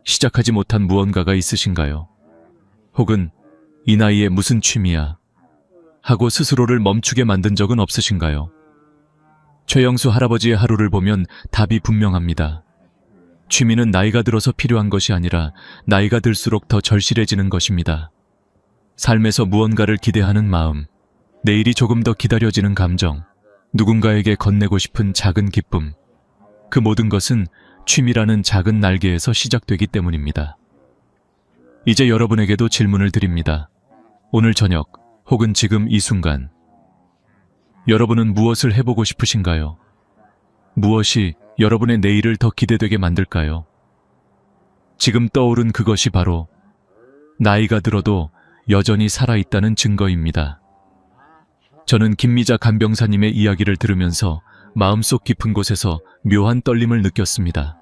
시작하지 못한 무언가가 있으신가요? 혹은 이 나이에 무슨 취미야? 하고 스스로를 멈추게 만든 적은 없으신가요? 최영수 할아버지의 하루를 보면 답이 분명합니다. 취미는 나이가 들어서 필요한 것이 아니라 나이가 들수록 더 절실해지는 것입니다. 삶에서 무언가를 기대하는 마음, 내일이 조금 더 기다려지는 감정, 누군가에게 건네고 싶은 작은 기쁨, 그 모든 것은 취미라는 작은 날개에서 시작되기 때문입니다. 이제 여러분에게도 질문을 드립니다. 오늘 저녁 혹은 지금 이 순간, 여러분은 무엇을 해보고 싶으신가요? 무엇이 여러분의 내일을 더 기대되게 만들까요? 지금 떠오른 그것이 바로 나이가 들어도 여전히 살아있다는 증거입니다. 저는 김미자 간병사님의 이야기를 들으면서 마음속 깊은 곳에서 묘한 떨림을 느꼈습니다.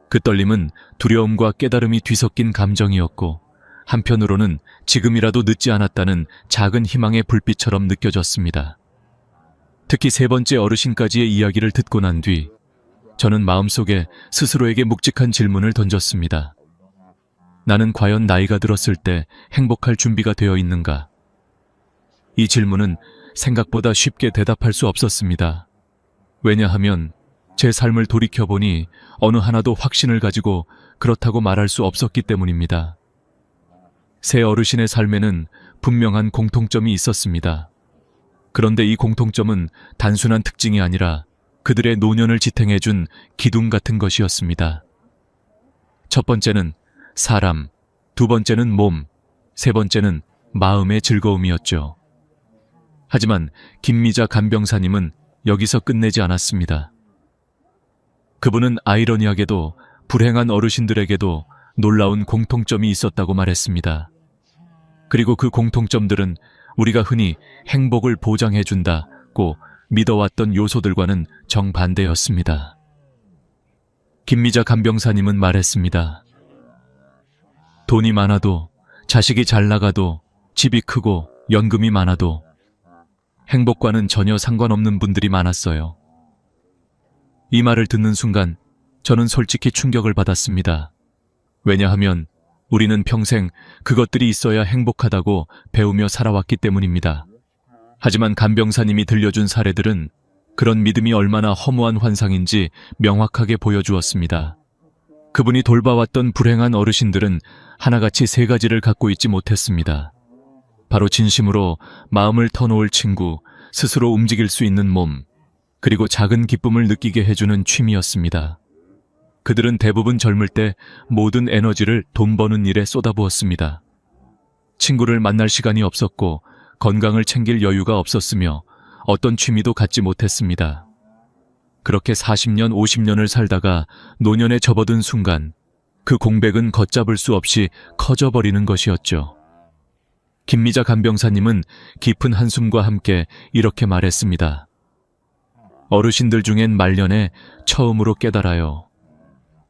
그 떨림은 두려움과 깨달음이 뒤섞인 감정이었고, 한편으로는 지금이라도 늦지 않았다는 작은 희망의 불빛처럼 느껴졌습니다. 특히 세 번째 어르신까지의 이야기를 듣고 난 뒤, 저는 마음속에 스스로에게 묵직한 질문을 던졌습니다. 나는 과연 나이가 들었을 때 행복할 준비가 되어 있는가? 이 질문은 생각보다 쉽게 대답할 수 없었습니다. 왜냐하면 제 삶을 돌이켜보니 어느 하나도 확신을 가지고 그렇다고 말할 수 없었기 때문입니다. 세 어르신의 삶에는 분명한 공통점이 있었습니다. 그런데 이 공통점은 단순한 특징이 아니라 그들의 노년을 지탱해준 기둥 같은 것이었습니다. 첫 번째는 사람, 두 번째는 몸, 세 번째는 마음의 즐거움이었죠. 하지만 김미자 간병사님은 여기서 끝내지 않았습니다. 그분은 아이러니하게도 불행한 어르신들에게도 놀라운 공통점이 있었다고 말했습니다. 그리고 그 공통점들은 우리가 흔히 행복을 보장해준다고 믿어왔던 요소들과는 정반대였습니다. 김미자 간병사님은 말했습니다. 돈이 많아도, 자식이 잘 나가도, 집이 크고 연금이 많아도 행복과는 전혀 상관없는 분들이 많았어요. 이 말을 듣는 순간 저는 솔직히 충격을 받았습니다. 왜냐하면 우리는 평생 그것들이 있어야 행복하다고 배우며 살아왔기 때문입니다. 하지만 간병사님이 들려준 사례들은 그런 믿음이 얼마나 허무한 환상인지 명확하게 보여주었습니다. 그분이 돌봐왔던 불행한 어르신들은 하나같이 세 가지를 갖고 있지 못했습니다. 바로 진심으로 마음을 터놓을 친구, 스스로 움직일 수 있는 몸, 그리고 작은 기쁨을 느끼게 해주는 취미였습니다. 그들은 대부분 젊을 때 모든 에너지를 돈 버는 일에 쏟아부었습니다. 친구를 만날 시간이 없었고 건강을 챙길 여유가 없었으며 어떤 취미도 갖지 못했습니다. 그렇게 40년, 50년을 살다가 노년에 접어든 순간 그 공백은 걷잡을 수 없이 커져버리는 것이었죠. 김미자 간병사님은 깊은 한숨과 함께 이렇게 말했습니다. 어르신들 중엔 말년에 처음으로 깨달아요.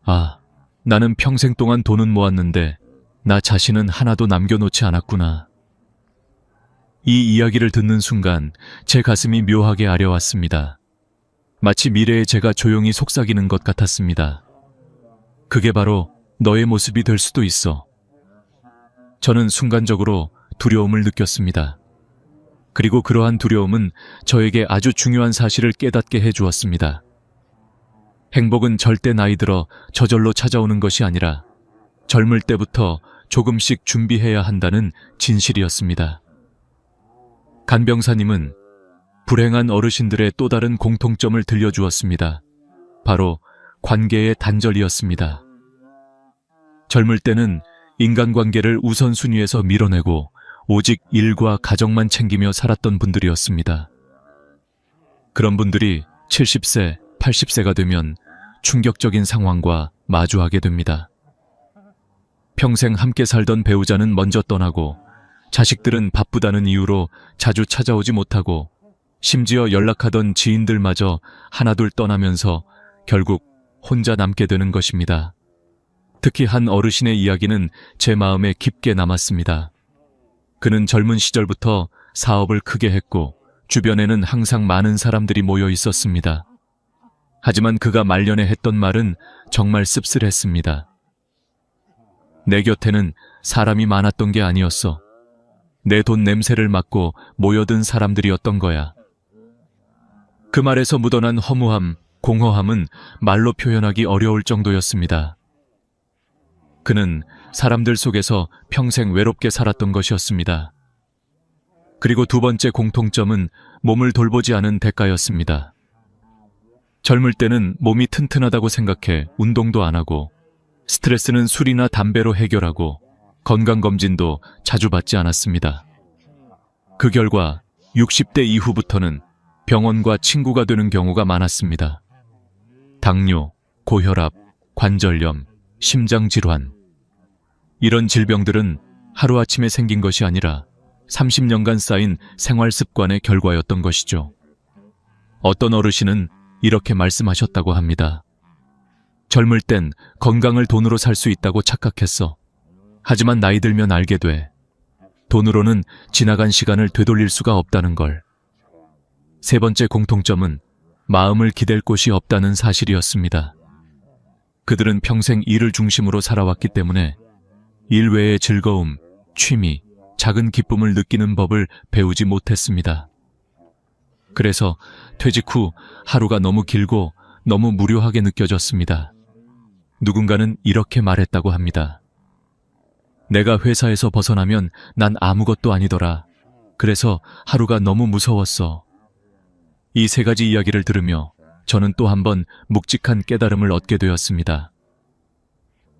아, 나는 평생 동안 돈은 모았는데 나 자신은 하나도 남겨놓지 않았구나. 이 이야기를 듣는 순간 제 가슴이 묘하게 아려왔습니다. 마치 미래의 제가 조용히 속삭이는 것 같았습니다. 그게 바로 너의 모습이 될 수도 있어. 저는 순간적으로 두려움을 느꼈습니다. 그리고 그러한 두려움은 저에게 아주 중요한 사실을 깨닫게 해주었습니다. 행복은 절대 나이 들어 저절로 찾아오는 것이 아니라 젊을 때부터 조금씩 준비해야 한다는 진실이었습니다. 간병사님은 불행한 어르신들의 또 다른 공통점을 들려주었습니다. 바로 관계의 단절이었습니다. 젊을 때는 인간관계를 우선순위에서 밀어내고 오직 일과 가정만 챙기며 살았던 분들이었습니다. 그런 분들이 70세, 80세가 되면 충격적인 상황과 마주하게 됩니다. 평생 함께 살던 배우자는 먼저 떠나고 자식들은 바쁘다는 이유로 자주 찾아오지 못하고 심지어 연락하던 지인들마저 하나둘 떠나면서 결국 혼자 남게 되는 것입니다. 특히 한 어르신의 이야기는 제 마음에 깊게 남았습니다. 그는 젊은 시절부터 사업을 크게 했고 주변에는 항상 많은 사람들이 모여 있었습니다. 하지만 그가 말년에 했던 말은 정말 씁쓸했습니다. 내 곁에는 사람이 많았던 게 아니었어. 내 돈 냄새를 맡고 모여든 사람들이었던 거야. 그 말에서 묻어난 허무함, 공허함은 말로 표현하기 어려울 정도였습니다. 그는 사람들 속에서 평생 외롭게 살았던 것이었습니다. 그리고 두 번째 공통점은 몸을 돌보지 않은 대가였습니다. 젊을 때는 몸이 튼튼하다고 생각해 운동도 안 하고 스트레스는 술이나 담배로 해결하고 건강검진도 자주 받지 않았습니다. 그 결과 60대 이후부터는 병원과 친구가 되는 경우가 많았습니다. 당뇨, 고혈압, 관절염, 심장질환. 이런 질병들은 하루아침에 생긴 것이 아니라 30년간 쌓인 생활습관의 결과였던 것이죠. 어떤 어르신은 이렇게 말씀하셨다고 합니다. 젊을 땐 건강을 돈으로 살 수 있다고 착각했어. 하지만 나이 들면 알게 돼. 돈으로는 지나간 시간을 되돌릴 수가 없다는 걸. 세 번째 공통점은 마음을 기댈 곳이 없다는 사실이었습니다. 그들은 평생 일을 중심으로 살아왔기 때문에 일 외의 즐거움, 취미, 작은 기쁨을 느끼는 법을 배우지 못했습니다. 그래서 퇴직 후 하루가 너무 길고 너무 무료하게 느껴졌습니다. 누군가는 이렇게 말했다고 합니다. 내가 회사에서 벗어나면 난 아무것도 아니더라. 그래서 하루가 너무 무서웠어. 이 세 가지 이야기를 들으며 저는 또 한 번 묵직한 깨달음을 얻게 되었습니다.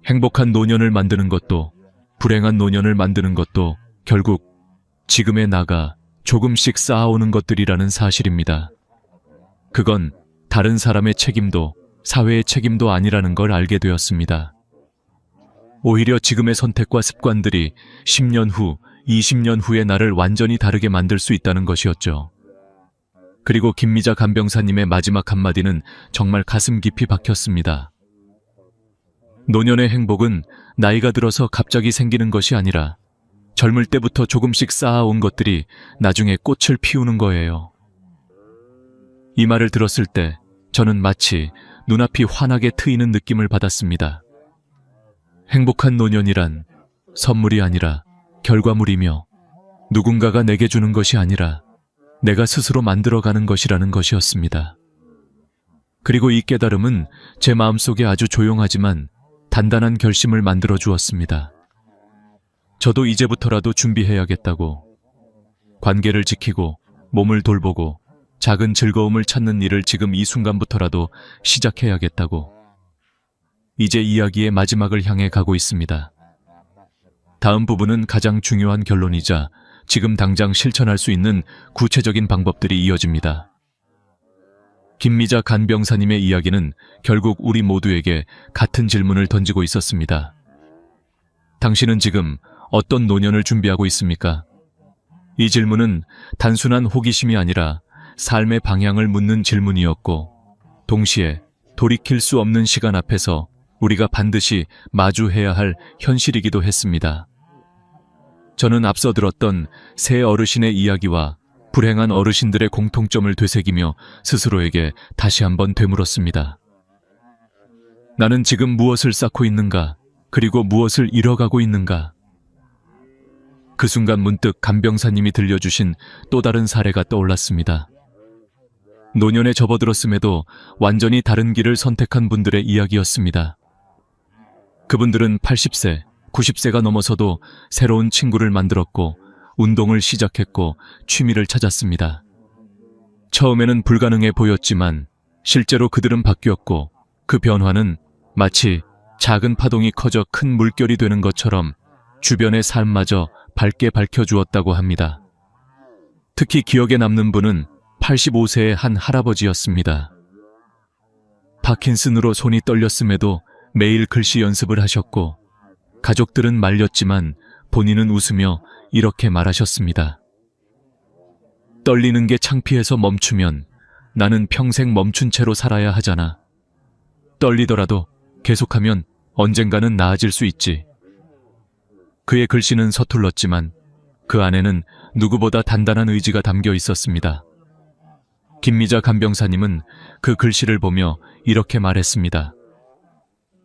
행복한 노년을 만드는 것도 불행한 노년을 만드는 것도 결국 지금의 나가 조금씩 쌓아오는 것들이라는 사실입니다. 그건 다른 사람의 책임도 사회의 책임도 아니라는 걸 알게 되었습니다. 오히려 지금의 선택과 습관들이 10년 후, 20년 후의 나를 완전히 다르게 만들 수 있다는 것이었죠. 그리고 김미자 간병사님의 마지막 한마디는 정말 가슴 깊이 박혔습니다. 노년의 행복은 나이가 들어서 갑자기 생기는 것이 아니라 젊을 때부터 조금씩 쌓아온 것들이 나중에 꽃을 피우는 거예요. 이 말을 들었을 때 저는 마치 눈앞이 환하게 트이는 느낌을 받았습니다. 행복한 노년이란 선물이 아니라 결과물이며 누군가가 내게 주는 것이 아니라 내가 스스로 만들어가는 것이라는 것이었습니다. 그리고 이 깨달음은 제 마음속에 아주 조용하지만 단단한 결심을 만들어 주었습니다. 저도 이제부터라도 준비해야겠다고. 관계를 지키고 몸을 돌보고 작은 즐거움을 찾는 일을 지금 이 순간부터라도 시작해야겠다고. 이제 이야기의 마지막을 향해 가고 있습니다. 다음 부분은 가장 중요한 결론이자 지금 당장 실천할 수 있는 구체적인 방법들이 이어집니다. 김미자 간병사님의 이야기는 결국 우리 모두에게 같은 질문을 던지고 있었습니다. 당신은 지금 어떤 노년을 준비하고 있습니까? 이 질문은 단순한 호기심이 아니라 삶의 방향을 묻는 질문이었고, 동시에 돌이킬 수 없는 시간 앞에서 우리가 반드시 마주해야 할 현실이기도 했습니다. 저는 앞서 들었던 세 어르신의 이야기와 불행한 어르신들의 공통점을 되새기며 스스로에게 다시 한번 되물었습니다. 나는 지금 무엇을 쌓고 있는가? 그리고 무엇을 잃어가고 있는가? 그 순간 문득 간병사님이 들려주신 또 다른 사례가 떠올랐습니다. 노년에 접어들었음에도 완전히 다른 길을 선택한 분들의 이야기였습니다. 그분들은 80세, 90세가 넘어서도 새로운 친구를 만들었고 운동을 시작했고 취미를 찾았습니다. 처음에는 불가능해 보였지만 실제로 그들은 바뀌었고 그 변화는 마치 작은 파동이 커져 큰 물결이 되는 것처럼 주변의 삶마저 밝게 밝혀주었다고 합니다. 특히 기억에 남는 분은 85세의 한 할아버지였습니다. 파킨슨으로 손이 떨렸음에도 매일 글씨 연습을 하셨고 가족들은 말렸지만 본인은 웃으며 이렇게 말하셨습니다. 떨리는 게 창피해서 멈추면 나는 평생 멈춘 채로 살아야 하잖아. 떨리더라도 계속하면 언젠가는 나아질 수 있지. 그의 글씨는 서툴렀지만 그 안에는 누구보다 단단한 의지가 담겨 있었습니다. 김미자 간병사님은 그 글씨를 보며 이렇게 말했습니다.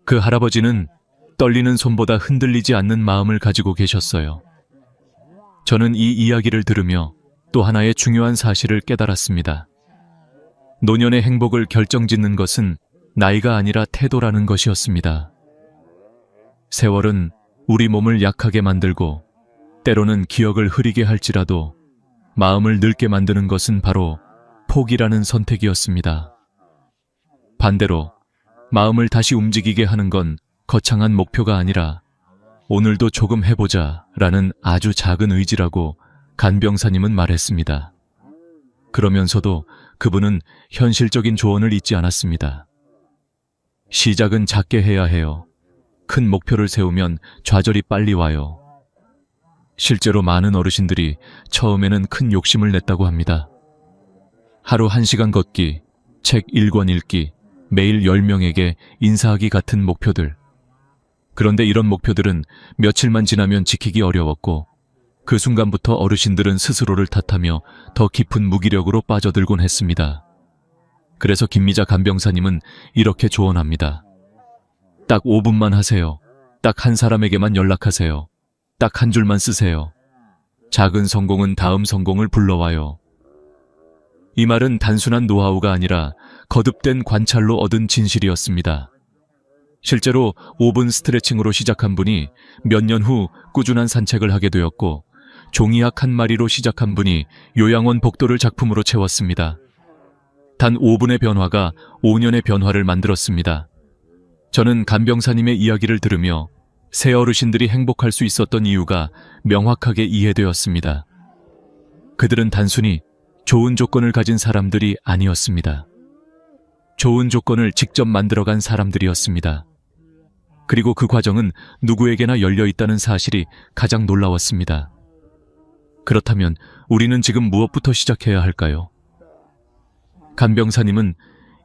그 할아버지는 떨리는 손보다 흔들리지 않는 마음을 가지고 계셨어요. 저는 이 이야기를 들으며 또 하나의 중요한 사실을 깨달았습니다. 노년의 행복을 결정짓는 것은 나이가 아니라 태도라는 것이었습니다. 세월은 우리 몸을 약하게 만들고 때로는 기억을 흐리게 할지라도 마음을 늙게 만드는 것은 바로 포기라는 선택이었습니다. 반대로 마음을 다시 움직이게 하는 건 거창한 목표가 아니라 오늘도 조금 해보자 라는 아주 작은 의지라고 간병사님은 말했습니다. 그러면서도 그분은 현실적인 조언을 잊지 않았습니다. 시작은 작게 해야 해요. 큰 목표를 세우면 좌절이 빨리 와요. 실제로 많은 어르신들이 처음에는 큰 욕심을 냈다고 합니다. 하루 1시간 걷기, 책 1권 읽기, 매일 10명에게 인사하기 같은 목표들. 그런데 이런 목표들은 며칠만 지나면 지키기 어려웠고 그 순간부터 어르신들은 스스로를 탓하며 더 깊은 무기력으로 빠져들곤 했습니다. 그래서 김미자 간병사님은 이렇게 조언합니다. 딱 5분만 하세요. 딱 한 사람에게만 연락하세요. 딱 한 줄만 쓰세요. 작은 성공은 다음 성공을 불러와요. 이 말은 단순한 노하우가 아니라 거듭된 관찰로 얻은 진실이었습니다. 실제로 5분 스트레칭으로 시작한 분이 몇 년 후 꾸준한 산책을 하게 되었고 종이약 한 마리로 시작한 분이 요양원 복도를 작품으로 채웠습니다. 단 5분의 변화가 5년의 변화를 만들었습니다. 저는 간병사님의 이야기를 들으며 새 어르신들이 행복할 수 있었던 이유가 명확하게 이해되었습니다. 그들은 단순히 좋은 조건을 가진 사람들이 아니었습니다. 좋은 조건을 직접 만들어간 사람들이었습니다. 그리고 그 과정은 누구에게나 열려 있다는 사실이 가장 놀라웠습니다. 그렇다면 우리는 지금 무엇부터 시작해야 할까요? 간병사님은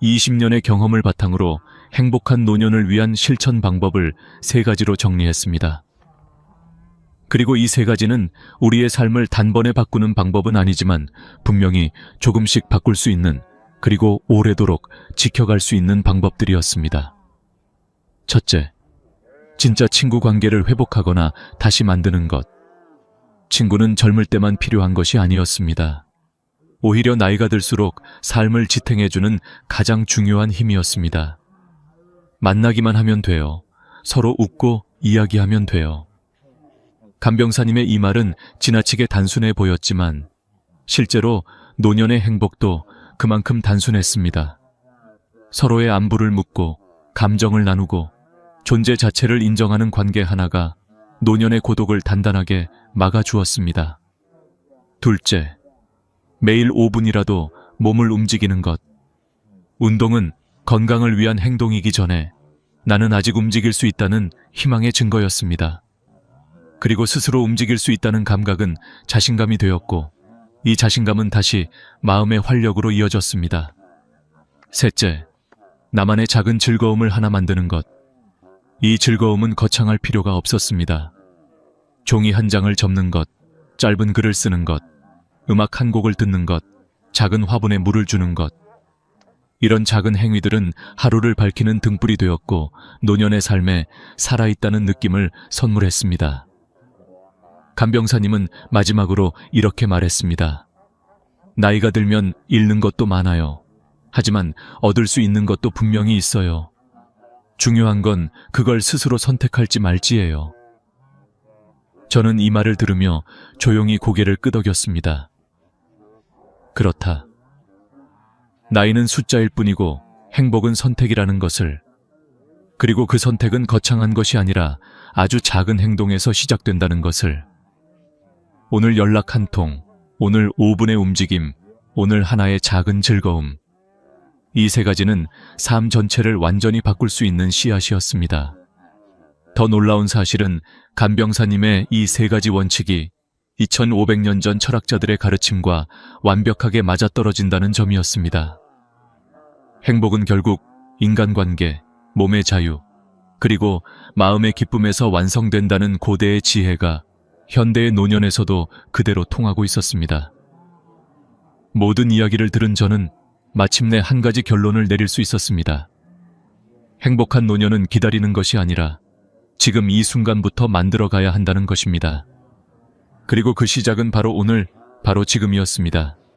20년의 경험을 바탕으로 행복한 노년을 위한 실천 방법을 3가지로 정리했습니다. 그리고 이 3가지는 우리의 삶을 단번에 바꾸는 방법은 아니지만 분명히 조금씩 바꿀 수 있는 그리고 오래도록 지켜갈 수 있는 방법들이었습니다. 첫째, 진짜 친구 관계를 회복하거나 다시 만드는 것. 친구는 젊을 때만 필요한 것이 아니었습니다. 오히려 나이가 들수록 삶을 지탱해주는 가장 중요한 힘이었습니다. 만나기만 하면 돼요. 서로 웃고 이야기하면 돼요. 간병사님의 이 말은 지나치게 단순해 보였지만 실제로 노년의 행복도 그만큼 단순했습니다. 서로의 안부를 묻고 감정을 나누고 존재 자체를 인정하는 관계 하나가 노년의 고독을 단단하게 막아주었습니다. 둘째, 매일 5분이라도 몸을 움직이는 것. 운동은 건강을 위한 행동이기 전에 나는 아직 움직일 수 있다는 희망의 증거였습니다. 그리고 스스로 움직일 수 있다는 감각은 자신감이 되었고 이 자신감은 다시 마음의 활력으로 이어졌습니다. 셋째, 나만의 작은 즐거움을 하나 만드는 것. 이 즐거움은 거창할 필요가 없었습니다. 종이 한 장을 접는 것, 짧은 글을 쓰는 것, 음악 한 곡을 듣는 것, 작은 화분에 물을 주는 것. 이런 작은 행위들은 하루를 밝히는 등불이 되었고 노년의 삶에 살아있다는 느낌을 선물했습니다. 간병사님은 마지막으로 이렇게 말했습니다. 나이가 들면 잃는 것도 많아요. 하지만 얻을 수 있는 것도 분명히 있어요. 중요한 건 그걸 스스로 선택할지 말지예요. 저는 이 말을 들으며 조용히 고개를 끄덕였습니다. 그렇다. 나이는 숫자일 뿐이고 행복은 선택이라는 것을, 그리고 그 선택은 거창한 것이 아니라 아주 작은 행동에서 시작된다는 것을. 오늘 연락 한 통, 오늘 5분의 움직임, 오늘 하나의 작은 즐거움. 이 3가지는 삶 전체를 완전히 바꿀 수 있는 씨앗이었습니다. 더 놀라운 사실은 간병사님의 이 3가지 원칙이 2500년 전 철학자들의 가르침과 완벽하게 맞아떨어진다는 점이었습니다. 행복은 결국 인간관계, 몸의 자유, 그리고 마음의 기쁨에서 완성된다는 고대의 지혜가 현대의 노년에서도 그대로 통하고 있었습니다. 모든 이야기를 들은 저는 마침내 한 가지 결론을 내릴 수 있었습니다. 행복한 노년은 기다리는 것이 아니라 지금 이 순간부터 만들어가야 한다는 것입니다. 그리고 그 시작은 바로 오늘, 바로 지금이었습니다.